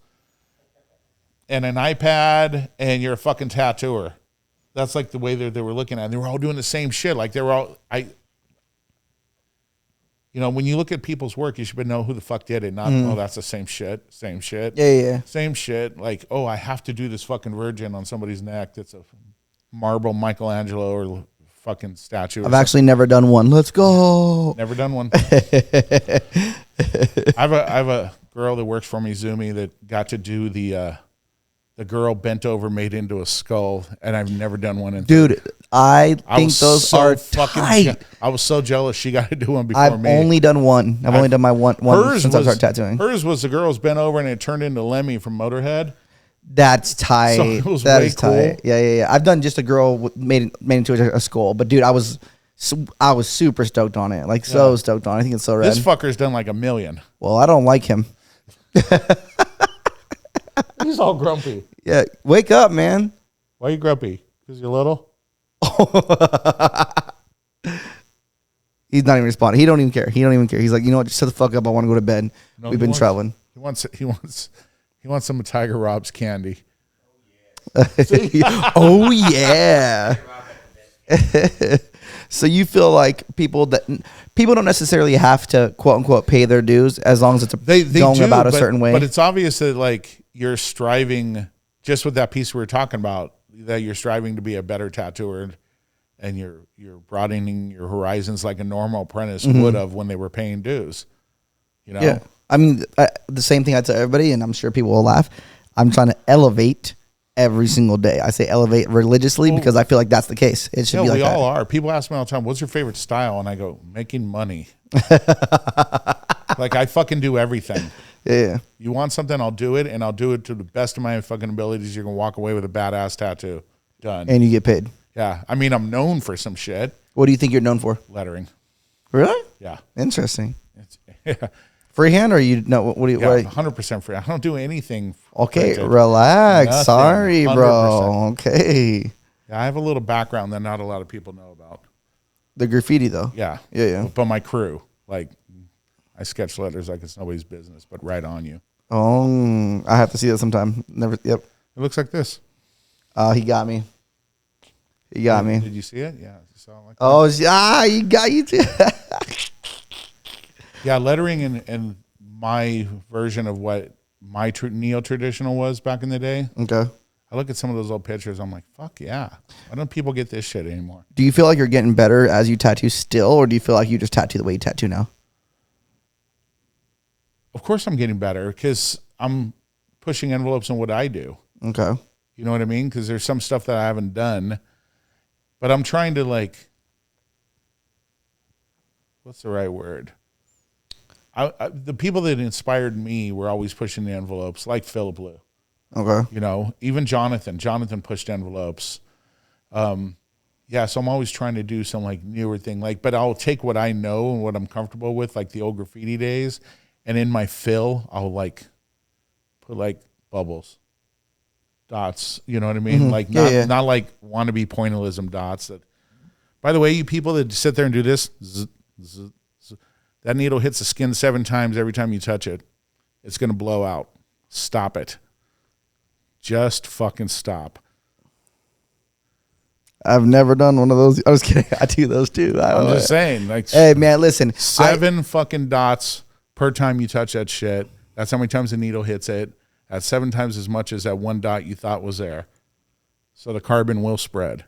B: and an iPad and you're a fucking tattooer. That's like the way they were looking at it. They were all doing the same shit. Like they were all, when you look at people's work, you should know who the fuck did it. Not, that's the same shit.
A: Yeah.
B: Same shit. Like, I have to do this fucking virgin on somebody's neck. That's a marble Michelangelo or fucking statue.
A: I've actually never done one. Let's go.
B: Never done one. I have a girl that works for me, Zumi, that got to do the girl bent over made into a skull, and I've never done one.
A: Dude, I think those are tight.
B: I was so jealous she got to do one before me.
A: I've only done one. I've only done my one since I started tattooing.
B: Hers was the girl's bent over and it turned into Lemmy from Motorhead.
A: That's tight.
B: So it was
A: that
B: way
A: is
B: cool.
A: Tight. Yeah. I've done just a girl made into a skull, but dude, I was super stoked on it. Like so stoked on it. I think it's so rad.
B: This fucker's done like 1 million.
A: Well, I don't like him.
B: He's all grumpy.
A: Yeah, wake up, man.
B: Why are you grumpy? Because you're little?
A: He's not even responding. He don't even care. He's like, you know what? Just shut the fuck up. I want to go to bed.
B: No,
A: We've been traveling.
B: He wants some of Tiger Rob's candy.
A: Oh yeah. So you feel like people don't necessarily have to quote unquote pay their dues as long as it's going about a certain way.
B: But it's obvious that like you're striving, just with that piece we were talking about, that you're striving to be a better tattooer, and you're broadening your horizons like a normal apprentice would have when they were paying dues.
A: Yeah. I mean, the same thing I tell everybody, and I'm sure people will laugh. I'm trying to elevate every single day. I say elevate religiously because I feel like that's the case. It should be like that.
B: We all are. People ask me all the time, what's your favorite style? And I go, making money. Like I fucking do everything.
A: Yeah.
B: You want something, I'll do it, and I'll do it to the best of my fucking abilities. You're going to walk away with a badass tattoo. Done.
A: And you get paid.
B: Yeah. I mean, I'm known for some shit.
A: What do you think you're known for?
B: Lettering.
A: Really?
B: Yeah.
A: Interesting.
B: Yeah.
A: Freehand or you know what do you?
B: Yeah, 100% free. I don't do anything.
A: Okay, relax. Nothing. Sorry, 100%. Bro. Okay.
B: Yeah, I have a little background that not a lot of people know about.
A: The graffiti, though.
B: Yeah. But my crew, like, I sketch letters like it's nobody's business, but right on you.
A: Oh, I have to see that sometime. Never. Yep.
B: It looks like this.
A: He got me. He got me.
B: Did you see it? Yeah. It like
A: oh, he got you too.
B: Yeah, lettering and my version of what my neo-traditional was back in the day.
A: Okay.
B: I look at some of those old pictures. I'm like, fuck yeah. Why don't people get this shit anymore?
A: Do you feel like you're getting better as you tattoo still, or do you feel like you just tattoo the way you tattoo now?
B: Of course I'm getting better because I'm pushing envelopes on what I do.
A: Okay.
B: You know what I mean? Because there's some stuff that I haven't done. But I'm trying to like, what's the right word? The people that inspired me were always pushing the envelopes, like Philip Lou.
A: Okay.
B: You know, even Jonathan. Jonathan pushed envelopes. Yeah, so I'm always trying to do some like newer thing. Like, but I'll take what I know and what I'm comfortable with, like the old graffiti days, and in my fill, I'll like put like bubbles. dots. You know what I mean? Like not like wannabe pointillism dots. That, by the way, you people that sit there and do this, that needle hits the skin 7 times every time you touch it. It's going to blow out. Stop it. Just fucking stop.
A: I've never done one of those. I was kidding. I do those too.
B: I'm just saying. Like,
A: hey, man, listen.
B: 7 fucking dots per time you touch that shit. That's how many times the needle hits it. That's 7 times as much as that one dot you thought was there. So the carbon will spread.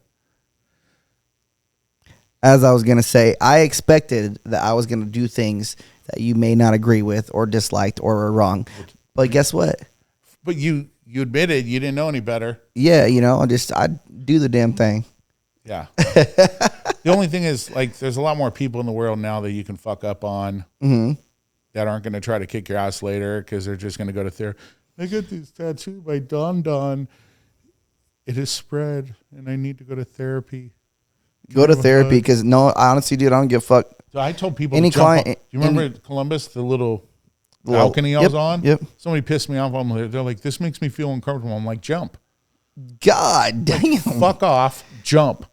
A: As I was going to say, I expected that I was going to do things that you may not agree with or disliked or were wrong. But guess what?
B: But you admitted you didn't know any better.
A: Yeah, I do the damn thing.
B: Yeah. The only thing is, like, there's a lot more people in the world now that you can fuck up on that aren't going to try to kick your ass later because they're just going to go to therapy. I got this tattoo by Don. It is spread, and I need to go to therapy.
A: Go to therapy because, no, honestly, dude, I don't give a fuck.
B: So I told people any client. Do you remember Columbus, the little balcony I was on?
A: Yep.
B: Somebody pissed me off. They're like, this makes me feel uncomfortable. I'm like, jump.
A: God damn.
B: Like, fuck off. Jump.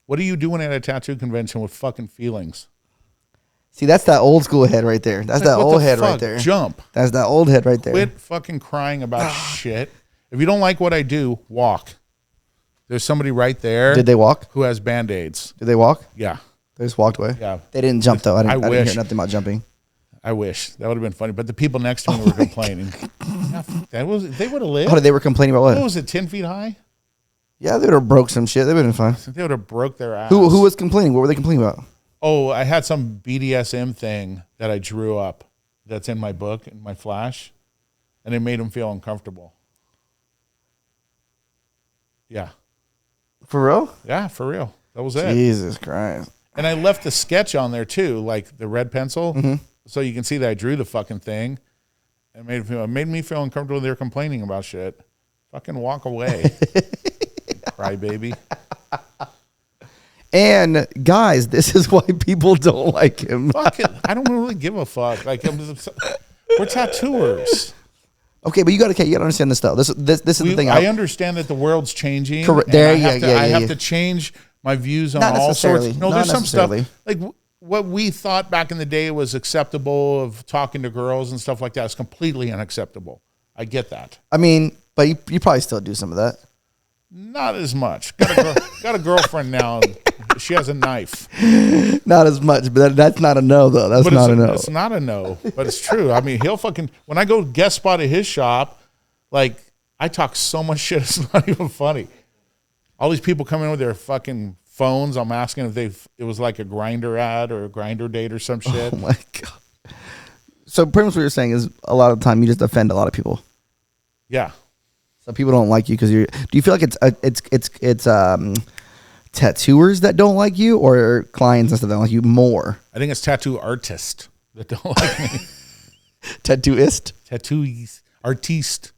B: What are you doing at a tattoo convention with fucking feelings?
A: See, that's that old school head right there. That's that old head right there.
B: Jump.
A: That's that old head right there.
B: Quit fucking crying about shit. If you don't like what I do, walk. There's somebody right there.
A: Did they walk?
B: Who has Band-Aids.
A: Did they walk?
B: Yeah.
A: They just walked away?
B: Yeah.
A: They didn't jump, though. I didn't hear nothing about jumping.
B: I wish. That would have been funny. But the people next to me were complaining. They would have lived.
A: Oh, they were complaining about what?
B: What was it, 10 feet high?
A: Yeah, they would have broke some shit. They would have been fine.
B: They would have broke their ass.
A: Who was complaining? What were they complaining about?
B: Oh, I had some BDSM thing that I drew up that's in my book, in my flash, and it made them feel uncomfortable. Yeah.
A: For real?
B: Yeah, for real. That was it.
A: Jesus Christ.
B: And I left the sketch on there too, like the red pencil, so you can see that I drew the fucking thing. It made me feel uncomfortable. They were complaining about shit. Fucking walk away. Cry baby.
A: And guys, this is why people don't like him.
B: Fuck it. I don't really give a fuck. Like we're tattooers.
A: Okay, but you got to understand this though. This is the thing.
B: I understand that the world's changing.
A: Correct.
B: There, I have to change my views on
A: not
B: all sorts. No,
A: not
B: there's some stuff like what we thought back in the day was acceptable of talking to girls and stuff like that is completely unacceptable. I get that.
A: I mean, but you probably still do some of that.
B: Not as much. Got a girlfriend now. She has a knife.
A: Not as much, but that's not a no, though. That's not a no.
B: It's not a no, but it's true. I mean, he'll fucking, when I go guest spot at his shop, like, I talk so much shit, it's not even funny. All these people come in with their fucking phones. I'm asking if it was like a Grinder ad or a Grinder date or some shit.
A: Oh, my God. So, pretty much what you're saying is a lot of the time you just offend a lot of people.
B: Yeah.
A: So people don't like you because you're. Do you feel like it's tattooers that don't like you, or clients and stuff that don't like you more?
B: I think it's tattoo artists that don't like me.
A: Tattooist.
B: Artiste.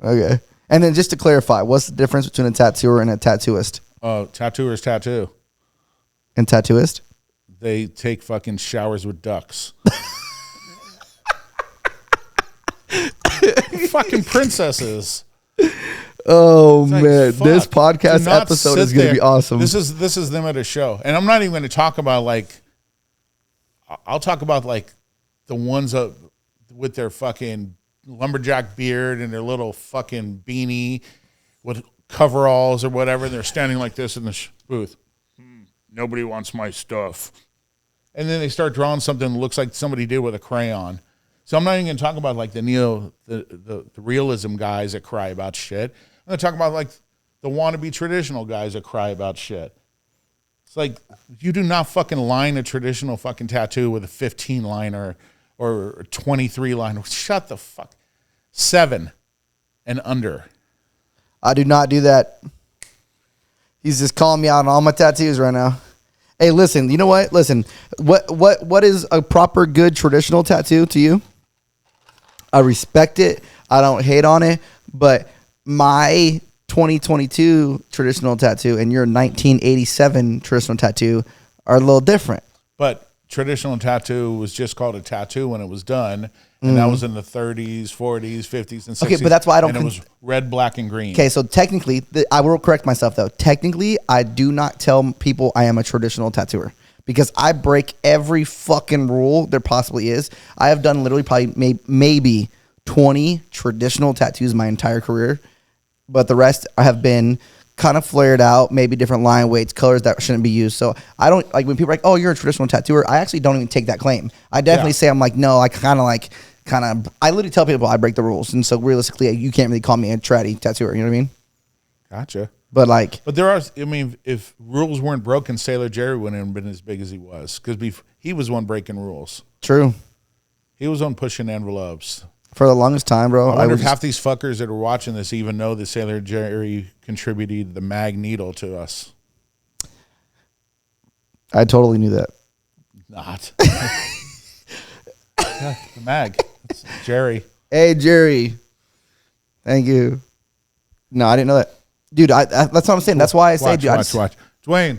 A: Okay, and then just to clarify, what's the difference between a tattooer and a tattooist?
B: Tattooers tattoo.
A: And tattooist?
B: They take fucking showers with ducks. Fucking princesses.
A: Oh like, man, fuck. This podcast episode is going to be awesome.
B: This is them at a show, and I'm not even going to talk about like. I'll talk about like the ones with their fucking lumberjack beard and their little fucking beanie with coveralls or whatever. And they're standing like this in the booth. Nobody wants my stuff, and then they start drawing something that looks like somebody did with a crayon. So I'm not even going to talk about like the realism guys that cry about shit. I'm going to talk about like the wannabe traditional guys that cry about shit. It's like you do not fucking line a traditional fucking tattoo with a 15 liner or a 23 liner. Shut the fuck. 7 and under.
A: I do not do that. He's just calling me out on all my tattoos right now. Hey, listen, you know what? Listen, what is a proper good traditional tattoo to you? I respect it. I don't hate on it, but my 2022 traditional tattoo and your 1987 traditional tattoo are a little different.
B: But traditional tattoo was just called a tattoo when it was done, and that was in the 30s, 40s, 50s, and 60s.
A: Okay, but that's why I don't.
B: And it was red, black, and green.
A: Okay, so technically, I will correct myself though. Technically, I do not tell people I am a traditional tattooer because I break every fucking rule there possibly is. I have done literally probably maybe 20 traditional tattoos my entire career, but the rest have been kind of flared out, maybe different line weights, colors that shouldn't be used. So I don't like when people are like, "Oh, you're a traditional tattooer." I actually don't even take that claim. I definitely say I'm like, no, I I literally tell people I break the rules, and so realistically, you can't really call me a traddy tattooer. You know what I mean?
B: Gotcha.
A: But
B: there are. I mean, if rules weren't broken, Sailor Jerry wouldn't have been as big as he was because he was one breaking rules.
A: True.
B: He was on pushing envelopes.
A: For the longest time, bro.
B: I wonder if half these fuckers that are watching this even know that Sailor Jerry contributed the mag needle to us.
A: I totally knew that.
B: Not. Yeah, the mag. It's Jerry.
A: Hey, Jerry. Thank you. No, I didn't know that. Dude, that's what I'm saying. That's why I say, dude.
B: Watch. Dwayne,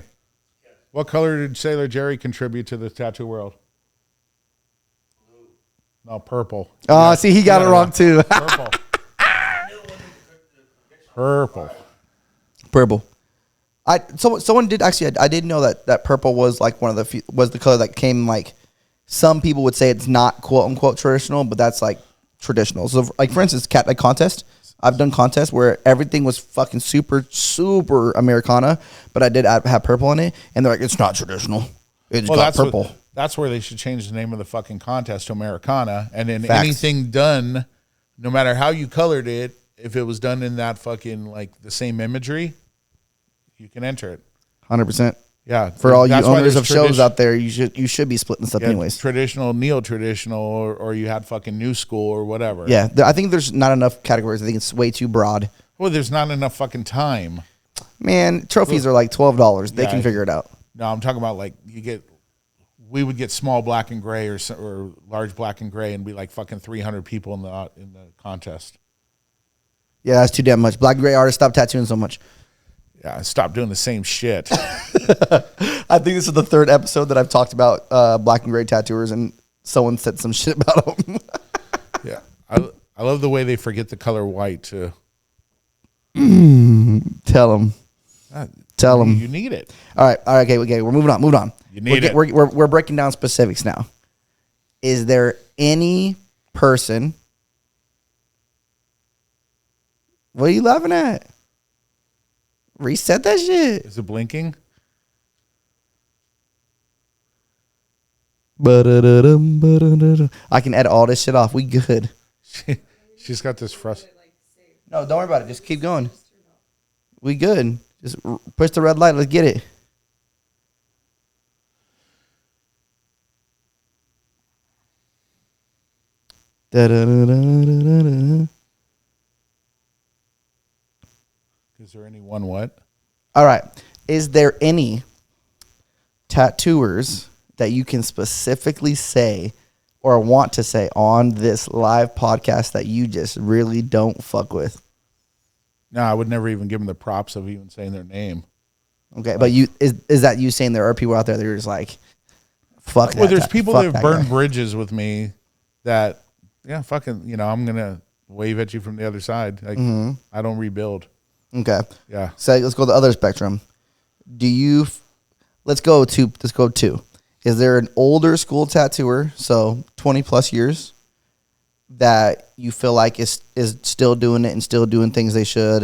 B: what color did Sailor Jerry contribute to the tattoo world? No, purple.
A: Oh, see, he got it wrong too. Purple. Someone did actually. I did know that purple was like one of the was the color that came like. Some people would say it's not quote unquote traditional, but that's like traditional. So, like for instance, contest. I've done contests where everything was fucking super Americana, but I did have purple in it, and they're like, it's not traditional. It's got purple.
B: That's where they should change the name of the fucking contest to Americana, and then anything done, no matter how you colored it, if it was done in that fucking like the same imagery, you can enter it.
A: 100%.
B: Yeah,
A: for all you owners of shows out there, you should be splitting stuff anyways.
B: Traditional, neo-traditional, or you had fucking new school or whatever.
A: Yeah, I think there's not enough categories. I think it's way too broad.
B: Well, there's not enough fucking time.
A: Man, trophies are like $12. They can figure it out.
B: No, I'm talking about like we would get small black and gray or large black and gray and be like fucking 300 people in the contest.
A: Yeah, that's too damn much. Black and gray artists, stop tattooing so much.
B: Yeah, stop doing the same shit.
A: I think this is the third episode that I've talked about black and gray tattooers, and someone said some shit about them.
B: Yeah, I love the way they forget the color white too.
A: Tell them. Tell them.
B: You need it.
A: All right. Okay. We're moving on.
B: You need it.
A: We're breaking down specifics now. Is there any person? What are you laughing at? Reset that shit.
B: Is it blinking?
A: I can edit all this shit off. We good.
B: She's got this
A: No, don't worry about it. Just keep going. We good. Just push the red light. Let's get it.
B: Is there any one what?
A: All right. Is there any tattooers that you can specifically say or want to say on this live podcast that you just really don't fuck with?
B: No, I would never even give them the props of even saying their name.
A: Okay, but is that you saying there are people out there that are just like, fuck that?
B: Well, there's people that have burned
A: guy.
B: bridges with me that, yeah, fucking, I'm going to wave at you from the other side. Like, I don't rebuild.
A: Okay.
B: Yeah.
A: So let's go to the other spectrum. Let's go two. Is there an older school tattooer, so 20 plus years, that you feel like is still doing it and still doing things they should,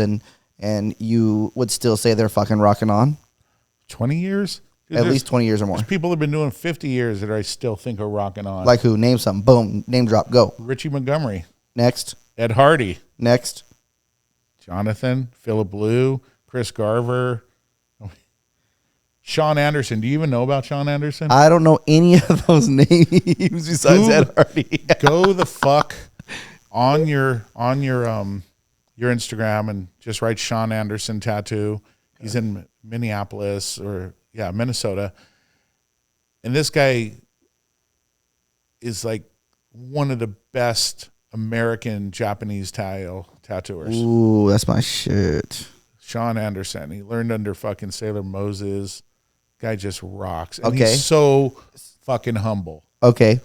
A: and you would still say they're fucking rocking on?
B: 20 years? Dude,
A: At least 20 years or more.
B: There's people that have been doing 50 years that I still think are rocking on.
A: Like who? Name some. Boom. Name drop. Go.
B: Richie Montgomery.
A: Next.
B: Ed Hardy.
A: Next.
B: Jonathan. Philip Blue. Chris Garver. Sean Anderson. Do you even know about Sean Anderson?
A: I don't know any of those names besides Ed Hardy.
B: Go the fuck on your Instagram and just write Sean Anderson tattoo. He's in Minneapolis Minnesota. And this guy is like one of the best American Japanese tattooers.
A: Ooh, that's my shit.
B: Sean Anderson. He learned under fucking Sailor Moses. Guy just rocks. And he's so fucking humble.
A: Okay.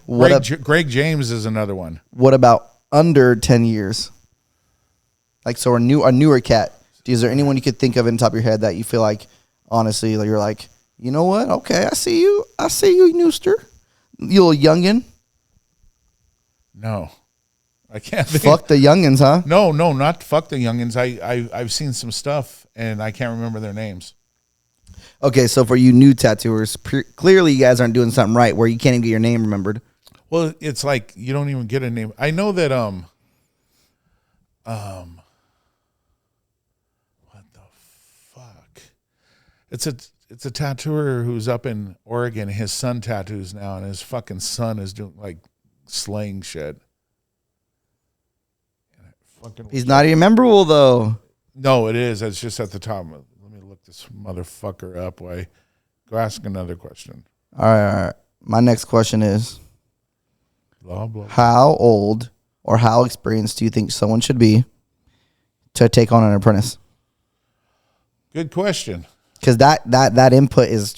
B: Greg James is another one.
A: What about under 10 years? Like, so a newer cat. Is there anyone you could think of in the top of your head that you feel like, honestly, like you're like, you know what? Okay, I see you, Nooster. You little youngin.
B: No, I can't think.
A: Fuck the youngins, huh?
B: No, not fuck the youngins. I've seen some stuff and I can't remember their names.
A: Okay, so for you new tattooers, clearly you guys aren't doing something right where you can't even get your name remembered.
B: Well, it's like you don't even get a name. I know that what the fuck? It's a tattooer who's up in Oregon. His son tattoos now, and his fucking son is doing like slaying shit.
A: He's not even memorable though.
B: No, it is. It's just at the top. Let me look this motherfucker up. Why? Go ask another question.
A: All right. My next question is,
B: blah, blah.
A: How old or how experienced do you think someone should be to take on an apprentice?
B: Good question.
A: Because that input is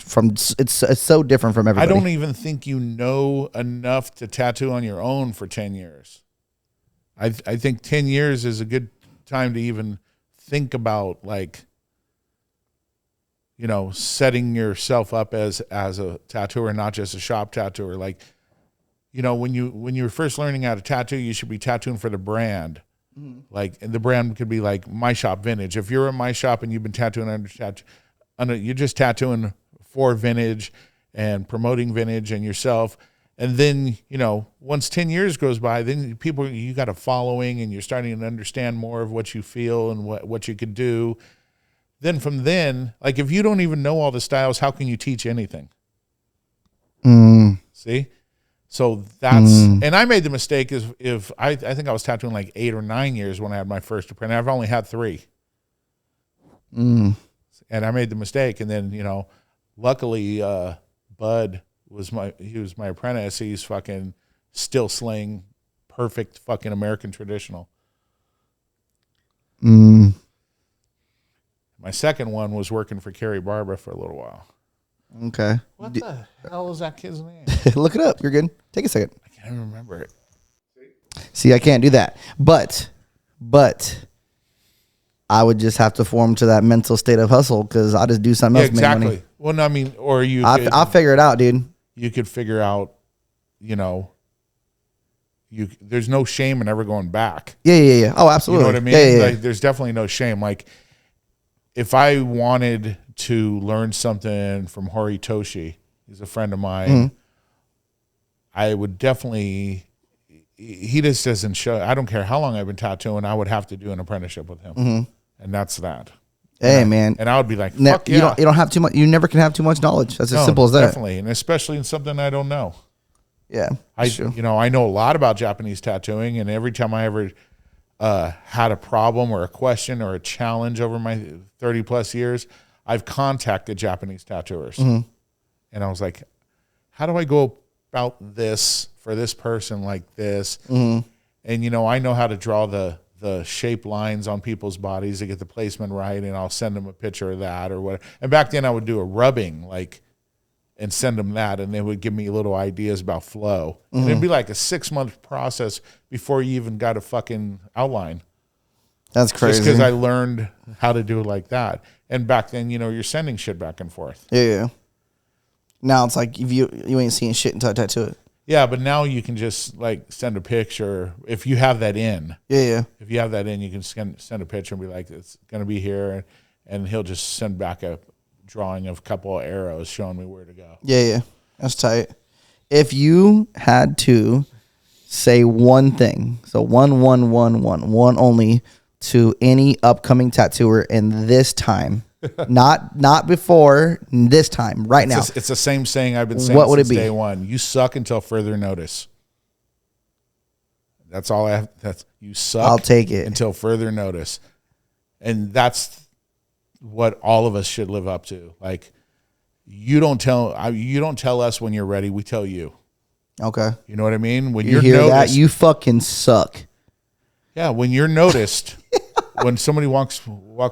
A: it's so different from everybody.
B: I don't even think you know enough to tattoo on your own for 10 years. I think 10 years is a good time to even think about, like, you know, setting yourself up as a tattooer, not just a shop tattooer. Like, you know, when you're first learning how to tattoo, you should be tattooing for the brand. Mm-hmm. Like, and the brand could be like My Shop Vintage. If you're in My Shop and you've been tattooing you're just tattooing for vintage and promoting vintage and yourself. And then, you know, once 10 years goes by, then you got a following and you're starting to understand more of what you feel and what you could do. Then from then, like, if you don't even know all the styles, how can you teach anything? See? So that's, and I made the mistake I think I was tattooing like 8 or 9 years when I had my first apprentice. I've only had 3. And I made the mistake. And then, you know, luckily, Bud was my apprentice. He's fucking still slaying perfect fucking American traditional. My second one was working for Carrie Barber for a little while.
A: Okay.
B: What the hell is that kid's name?
A: Look it up. You're good. Take a second.
B: I can't even remember it.
A: See, I can't do that. But I would just have to form to that mental state of hustle because I just do something else.
B: Exactly.
A: Make money.
B: Well, no, I mean, or you.
A: I'll figure it out, dude.
B: You could figure out, you know. There's no shame in ever going back.
A: Yeah. Oh, absolutely.
B: You know what I mean?
A: Yeah.
B: Like, there's definitely no shame. Like, if I wanted to learn something from Horitoshi, he's a friend of mine, I would definitely. He just doesn't show. I don't care how long I've been tattooing. I would have to do an apprenticeship with him, and that's that.
A: Hey, man.
B: And I would be like, fuck yeah.
A: You don't have too much. You never can have too much knowledge. That's as simple as that.
B: Definitely, and especially in something I don't know.
A: Yeah,
B: You know, I know a lot about Japanese tattooing, and every time I ever had a problem or a question or a challenge over my 30 plus years, I've contacted Japanese tattooers, and I was like, how do I go about this for this person like this? And you know, I know how to draw the shape lines on people's bodies to get the placement right, and I'll send them a picture of that or whatever. And back then I would do a rubbing, like, and send them that, and they would give me little ideas about flow. And it'd be like a 6-month process before you even got a fucking outline.
A: That's crazy.
B: Just because I learned how to do it like that. And back then, you know, you're sending shit back and forth.
A: Yeah. Now it's like if you ain't seeing shit until I tattoo it.
B: Yeah, but now you can just like send a picture if you have that in.
A: Yeah.
B: If you have that in, you can send a picture and be like, it's going to be here, and he'll just send back a drawing of a couple of arrows showing me where to go. Yeah.
A: That's tight. If you had to say one thing, so one only to any upcoming tattooer in this time, not before, this time, right now.
B: It's the same saying I've been saying since day one. You suck until further notice. That's all I have. You suck.
A: I'll take it
B: until further notice. And that's what all of us should live up to. Like, you don't tell us when you're ready. We tell you.
A: Okay.
B: You know what I mean? When
A: you hear noticed, that, you fucking suck.
B: Yeah, when you're noticed, when somebody walks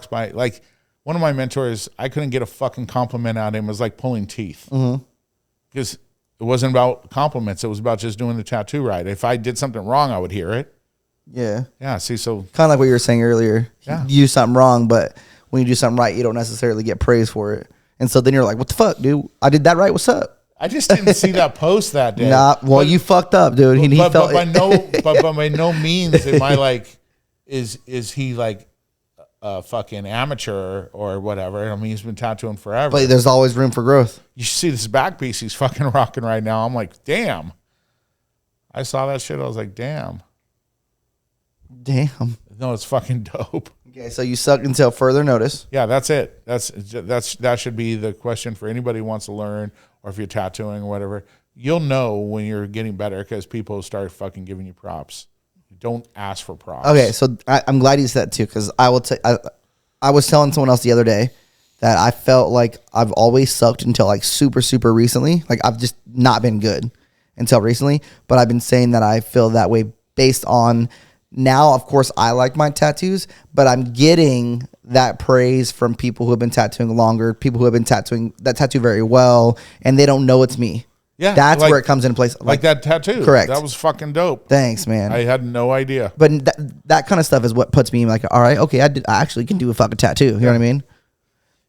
B: by, like one of my mentors, I couldn't get a fucking compliment out of him. It was like pulling teeth. Because It wasn't about compliments. It was about just doing the tattoo right. If I did something wrong, I would hear it.
A: Yeah.
B: Yeah. See, so
A: kind of like what you were saying earlier.
B: Yeah.
A: You do something wrong, but when you do something right, you don't necessarily get praise for it. And so then you're like, what the fuck, dude? I did that right. What's up?
B: I just didn't see that post that day.
A: Well, you fucked up, dude. He felt
B: but by no means am I like, is he like a fucking amateur or whatever? I mean, he's been tattooing forever.
A: But there's always room for growth.
B: You see this back piece he's fucking rocking right now. I'm like, damn. I saw that shit. I was like, damn. No, it's fucking dope.
A: Okay, so you suck until further notice.
B: Yeah, that's it. That should be the question for anybody who wants to learn, or if you're tattooing or whatever. You'll know when you're getting better because people start fucking giving you props. Don't ask for props.
A: Okay, so I'm glad you said that too, because I was telling someone else the other day that I felt like I've always sucked until like super, super recently. Like I've just not been good until recently. But I've been saying that I feel that way based on now, of course, I like my tattoos, but I'm getting that praise from people who have been tattooing longer, people who have been tattooing that tattoo very well, and they don't know it's me.
B: Yeah,
A: that's where it comes into place.
B: Like that tattoo.
A: Correct.
B: That was fucking dope.
A: Thanks, man.
B: I had no idea.
A: But that kind of stuff is what puts me like, all right, okay, I actually can do a fucking tattoo. You know what I mean?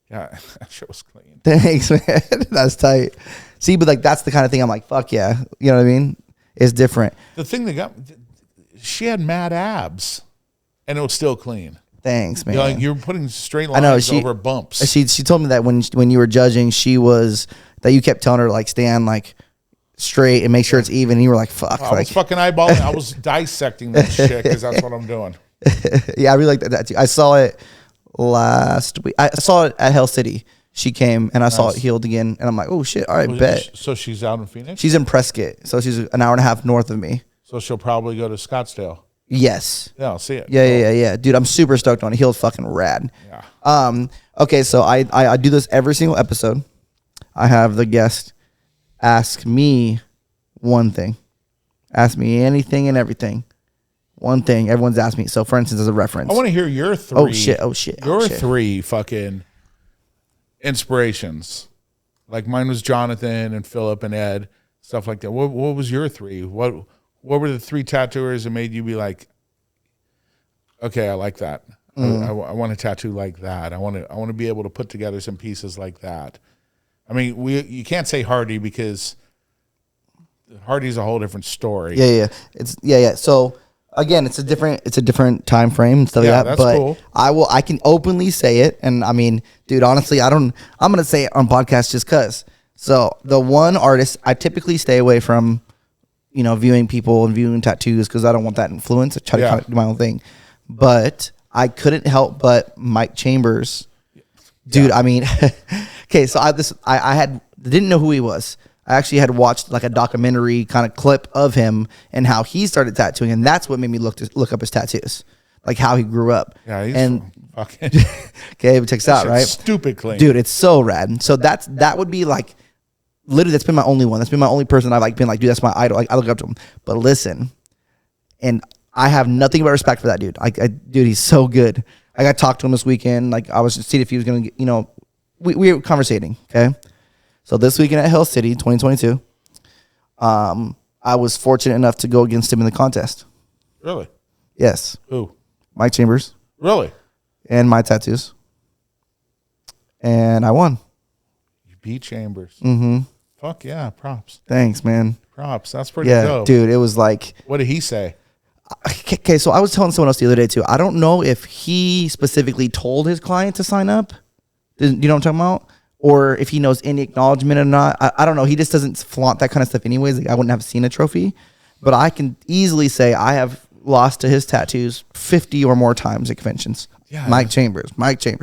B: Yeah, that shit was clean.
A: Thanks, man. That's tight. See, but like that's the kind of thing I'm like, fuck yeah. You know what I mean? It's different.
B: The thing that got she had mad abs, and it was still clean.
A: Thanks, man.
B: You're putting straight lines over bumps.
A: She told me that when you were judging, that you kept telling her like stand like straight and make sure it's even. And you were like, fuck.
B: I was fucking eyeballing. I was dissecting that shit because that's what I'm doing.
A: Yeah, I really like that too. I saw it last week. I saw it at Hell City. She came and I saw it healed again, and I'm like, oh shit, all right, bet.
B: So she's out in Phoenix?
A: She's in Prescott, so she's an hour and a half north of me.
B: So she'll probably go to Scottsdale.
A: Yes.
B: Yeah, I'll see it.
A: Yeah. Dude, I'm super stoked on it. Healed fucking rad.
B: Yeah.
A: Okay, so I do this every single episode. I have the guest ask me one thing. Ask me anything and everything. One thing. Everyone's asked me. So, for instance, as a reference.
B: I want to hear your three.
A: Oh, shit.
B: Your three fucking inspirations. Like mine was Jonathan and Philip and Ed, stuff like that. What was your three? What were the three tattooers that made you be like, okay, I like that. I want a tattoo like that. I want to be able to put together some pieces like that. I mean, you can't say Hardy because Hardy's a whole different story.
A: Yeah. So again, it's a different time frame and stuff like that.
B: That's
A: but
B: cool.
A: I can openly say it, and I mean, dude, honestly, I'm gonna say it on podcast just cause. So the one artist I typically stay away from, viewing people and viewing tattoos because I don't want that influence. I try to kind of do my own thing. But I couldn't help but Mike Chambers. Dude, I mean, okay, so I didn't know who he was. I actually had watched like a documentary kind of clip of him and how he started tattooing, and that's what made me look up his tattoos, like how he grew up.
B: Yeah, he's fucking
A: okay, but check this out, right?
B: Stupid clean,
A: dude. It's so rad. So that would be like literally that's been my only one. That's been my only person I've like been like, dude, that's my idol. Like I look up to him. But listen, and I have nothing but respect for that dude. Dude, he's so good. I got to talk to him this weekend. Like I was just seeing if he was gonna get, we were conversating. Okay. So this weekend at Hell City, 2022, I was fortunate enough to go against him in the contest.
B: Really?
A: Yes.
B: Who?
A: Mike Chambers.
B: Really?
A: And my tattoos. And I won.
B: You beat Chambers.
A: Mm-hmm.
B: Fuck yeah, props.
A: Thanks, man.
B: Props. That's pretty dope.
A: Dude, it was like...
B: What did he say?
A: Okay, so I was telling someone else the other day, too. I don't know if he specifically told his client to sign up. Do you know what I'm talking about? Or if he knows any acknowledgement or not. I don't know. He just doesn't flaunt that kind of stuff anyways. Like, I wouldn't have seen a trophy. But I can easily say I have lost to his tattoos 50 or more times at conventions. Yeah. Mike Chambers.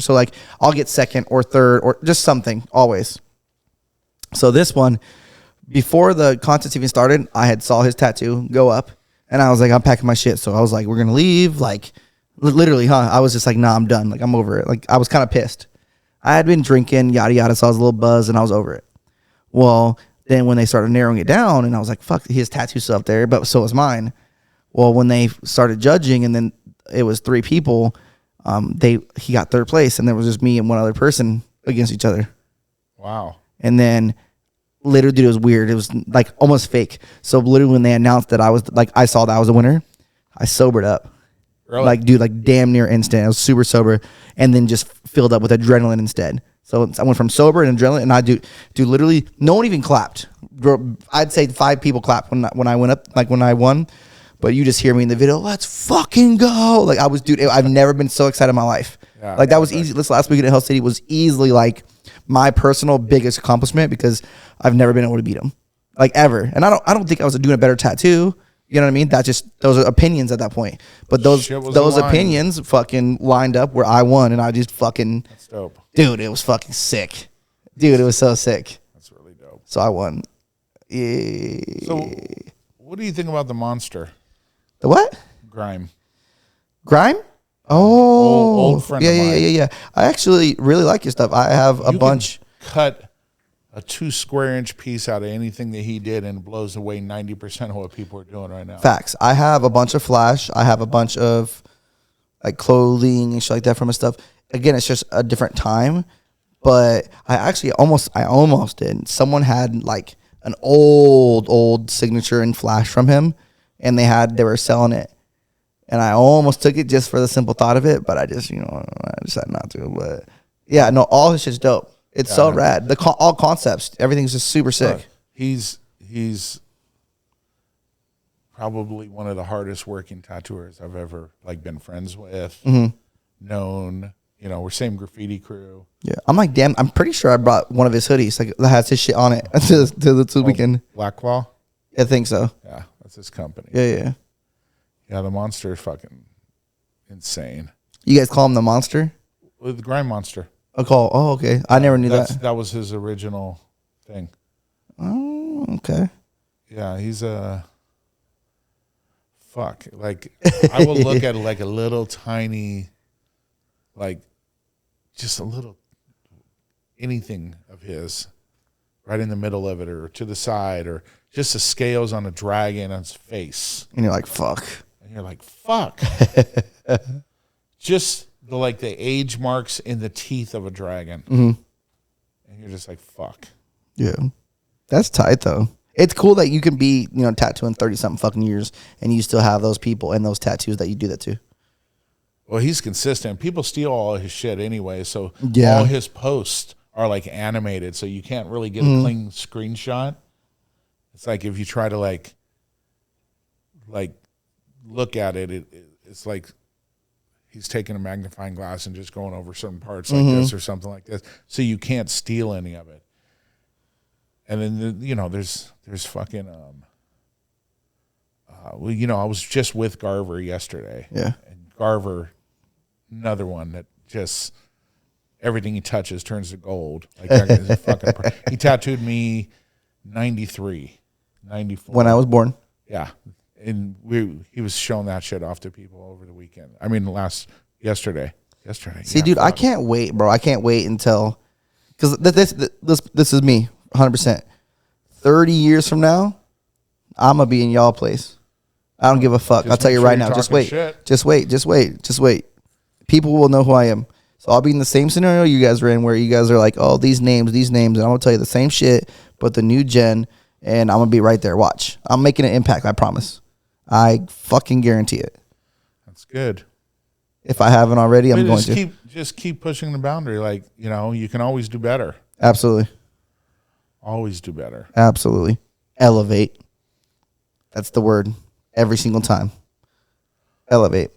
A: So, like, I'll get second or third or just something, always. So this one, before the contest even started, I had saw his tattoo go up. And I was like, I'm packing my shit. So I was like, we're going to leave. Like, literally, I was just like, nah, I'm done. Like, I'm over it. Like, I was kind of pissed. I had been drinking, yada, yada. So I was a little buzzed and I was over it. Well, then when they started narrowing it down and I was like, fuck, his tattoo's still up there, but so was mine. Well, when they started judging and then it was three people, he got third place and there was just me and one other person against each other.
B: Wow.
A: And then literally, dude, it was weird. It was like almost fake. So literally when they announced that I saw that I was a winner, I sobered up.
B: Really?
A: Like, dude, like damn near instant. I was super sober and then just filled up with adrenaline instead. So I went from sober and adrenaline, and dude, literally, no one even clapped. I'd say 5 people clapped when I went up, like when I won. But you just hear me in the video, let's fucking go. Like dude, I've never been so excited in my life.
B: Yeah,
A: like that was easy. This last weekend at Hell City was easily like my personal biggest accomplishment because I've never been able to beat him, like ever. And I don't think I was doing a better tattoo. You know what I mean? That's just, those are opinions at that point. But those opinions fucking lined up where I won, and I just fucking.
B: That's dope.
A: Dude, it was fucking sick. Dude, it was so sick.
B: That's really dope.
A: So I won. Yeah.
B: So, what do you think about the monster?
A: The what?
B: Grime.
A: Oh,
B: old friend of mine.
A: Yeah. I actually really like his stuff. I have a bunch.
B: Cut a 2 square inch piece out of anything that he did, and it blows away 90% of what people are doing right now.
A: Facts. I have a bunch of flash. I have a bunch of like clothing and shit like that from his stuff. Again, it's just a different time. But I almost did. Someone had like an old signature in flash from him, and they were selling it. And I almost took it just for the simple thought of it, but I just decided not to. But yeah, no, all his shit's dope. It's so rad. All concepts, everything's just super sick.
B: Look, he's probably one of the hardest working tattooers I've ever like been friends with, known. You know, we're same graffiti crew.
A: Yeah, I'm like, damn. I'm pretty sure I brought one of his hoodies, like that has his shit on it, to the weekend.
B: Black Claw.
A: I think so.
B: Yeah, that's his company.
A: Yeah.
B: Yeah, the monster is fucking insane.
A: You guys call him the monster?
B: The Grime Monster.
A: Oh, okay. I never knew that.
B: That was his original thing.
A: Oh, okay.
B: Yeah, he's a fuck. Like, I will look at like a little tiny, like, just a little anything of his right in the middle of it, or to the side, or just the scales on a dragon on its face.
A: And you're like, fuck.
B: And you're like, fuck. Just the age marks in the teeth of a dragon.
A: Mm-hmm.
B: And you're just like, fuck.
A: Yeah. That's tight, though. It's cool that you can be, tattooing 30-something fucking years, and you still have those people and those tattoos that you do that to.
B: Well, he's consistent. People steal all his shit anyway, so
A: yeah.
B: All his posts are like animated, so you can't really get a clean screenshot. It's like if you try to like look at it, it's like he's taking a magnifying glass and just going over certain parts like this or something like this, so you can't steal any of it. And then there's fucking I was just with Garver yesterday.
A: Yeah,
B: and Garver, another one that just everything he touches turns to gold. Like that guy's a fucking. He tattooed me 93, 94
A: when I was born.
B: Yeah, and he was showing that shit off to people over the weekend. I mean, yesterday.
A: See, dude, I can't wait, bro. I can't wait until, because this is me, 100%. 30 years from now, I'm gonna be in y'all place. I don't give a fuck. I'll tell you right now. Just wait. Just wait. People will know who I am. So I'll be in the same scenario you guys are in, where you guys are like, oh, these names, and I'm gonna tell you the same shit, but the new gen, and I'm gonna be right there. Watch. I'm making an impact. I promise. I fucking guarantee it.
B: That's good.
A: If I haven't already, I'm going to.
B: Just keep pushing the boundary. Like, you can always do better.
A: Absolutely.
B: Always do better.
A: Absolutely. Elevate. That's the word. Every single time. Elevate.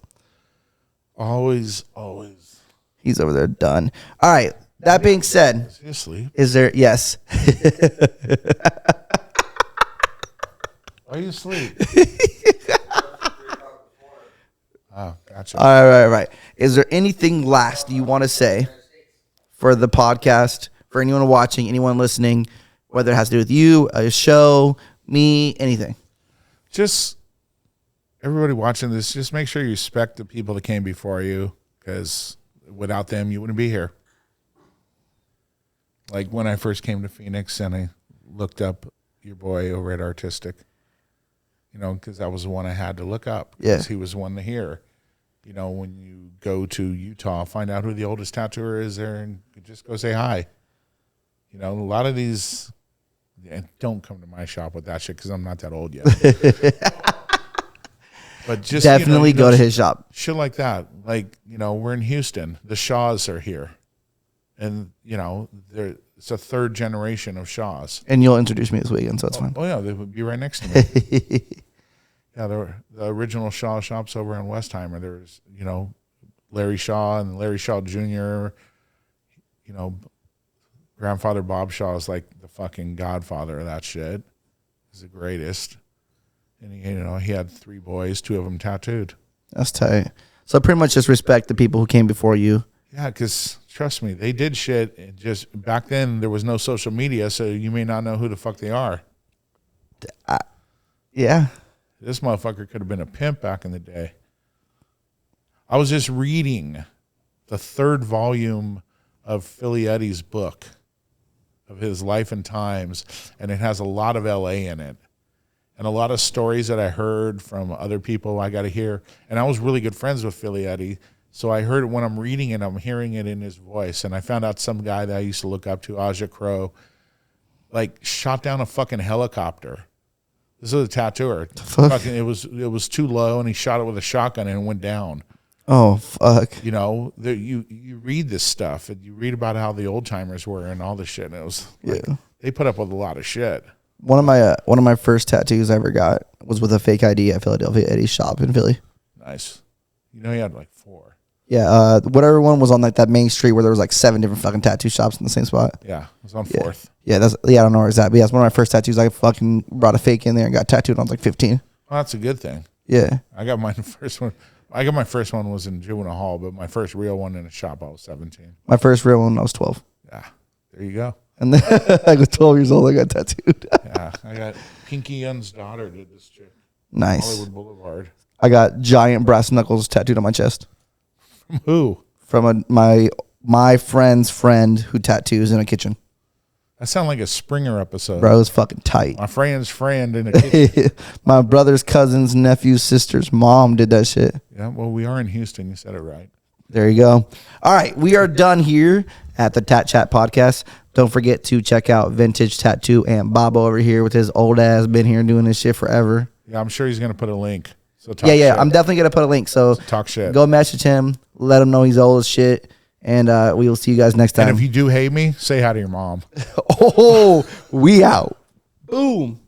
B: Always.
A: He's over there done. All right. That being said.
B: Is he asleep?
A: Is there? Yes.
B: Why are you asleep? Oh, gotcha.
A: All right. Is there anything last you want to say for the podcast, for anyone watching, anyone listening, whether it has to do with you, a show, me, anything?
B: Just everybody watching this, just make sure you respect the people that came before you, because without them, you wouldn't be here. Like when I first came to Phoenix and I looked up your boy over at Artistic, because that was the one I had to look up, because he was the one to hear. When you go to Utah, find out who the oldest tattooer is there and just go say hi. A lot of these And don't come to my shop with that shit because I'm not that old yet. But just
A: definitely go to his shop.
B: Shit like that. Like, we're in Houston. The Shaws are here. And, it's a third generation of Shaws.
A: And you'll introduce me this weekend, so it's fine.
B: Oh, yeah. They would be right next to me. Yeah, the original Shaw shops over in Westheimer. There's, Larry Shaw and Larry Shaw Jr., Grandfather Bob Shaw is like the fucking godfather of that shit. He's the greatest. And he had 3 boys, 2 of them tattooed.
A: That's tight. So pretty much just respect the people who came before you.
B: Yeah, because trust me, they did shit. And just back then, there was no social media, so you may not know who the fuck they are.
A: Yeah.
B: This motherfucker could have been a pimp back in the day. I was just reading the 3rd volume of Philly Eddie's book of his life and times, and it has a lot of LA in it. And a lot of stories that I heard from other people I got to hear. And I was really good friends with Philly Eddie. So I heard it when I'm reading it, I'm hearing it in his voice. And I found out some guy that I used to look up to, Aja Crow, like shot down a fucking helicopter. This is a tattooer. Fucking, it was too low, and he shot it with a shotgun and it went down.
A: Oh, fuck.
B: You read this stuff, and you read about how the old timers were and all this shit. And it was like, they put up with a lot of shit.
A: One of my first tattoos I ever got was with a fake ID at Philadelphia Eddie's shop in Philly.
B: Nice. He had like 4.
A: Yeah, whatever one was on like that main street where there was like 7 different fucking tattoo shops in the same spot.
B: Yeah, it was on 4th.
A: Yeah, I don't know where it's at. But yeah, it's one of my first tattoos. I fucking brought a fake in there and got tattooed when I was like 15.
B: Well, that's a good thing.
A: Yeah.
B: I got my first one was in Juvenile Hall, but my first real one in a shop I was 17.
A: My first real one I was 12.
B: Yeah, there you go.
A: And then I was 12 years old. I got tattooed.
B: Yeah, I got Pinky Young's daughter did this chick.
A: Nice.
B: Hollywood Boulevard.
A: I got giant brass knuckles tattooed on my chest.
B: From who?
A: From my friend's friend who tattoos in a kitchen.
B: That sounds like a Springer episode.
A: Bro, it was fucking tight.
B: My friend's friend in a kitchen.
A: My brother's cousin's nephew's sister's mom did that shit.
B: Yeah, well, we are in Houston. You said it right.
A: There you go. All right, we are done here at the Tat Chat podcast. Don't forget to check out Vintage Tattoo and Bobo over here with his old ass. Been here doing this shit forever.
B: Yeah, I'm sure he's going to put a link. So
A: talk shit. I'm definitely going to put a link. So
B: talk shit.
A: Go message him. Let him know he's old as shit. And we will see you guys next time.
B: And if you do hate me, say hi to your mom.
A: Oh, we out. Boom.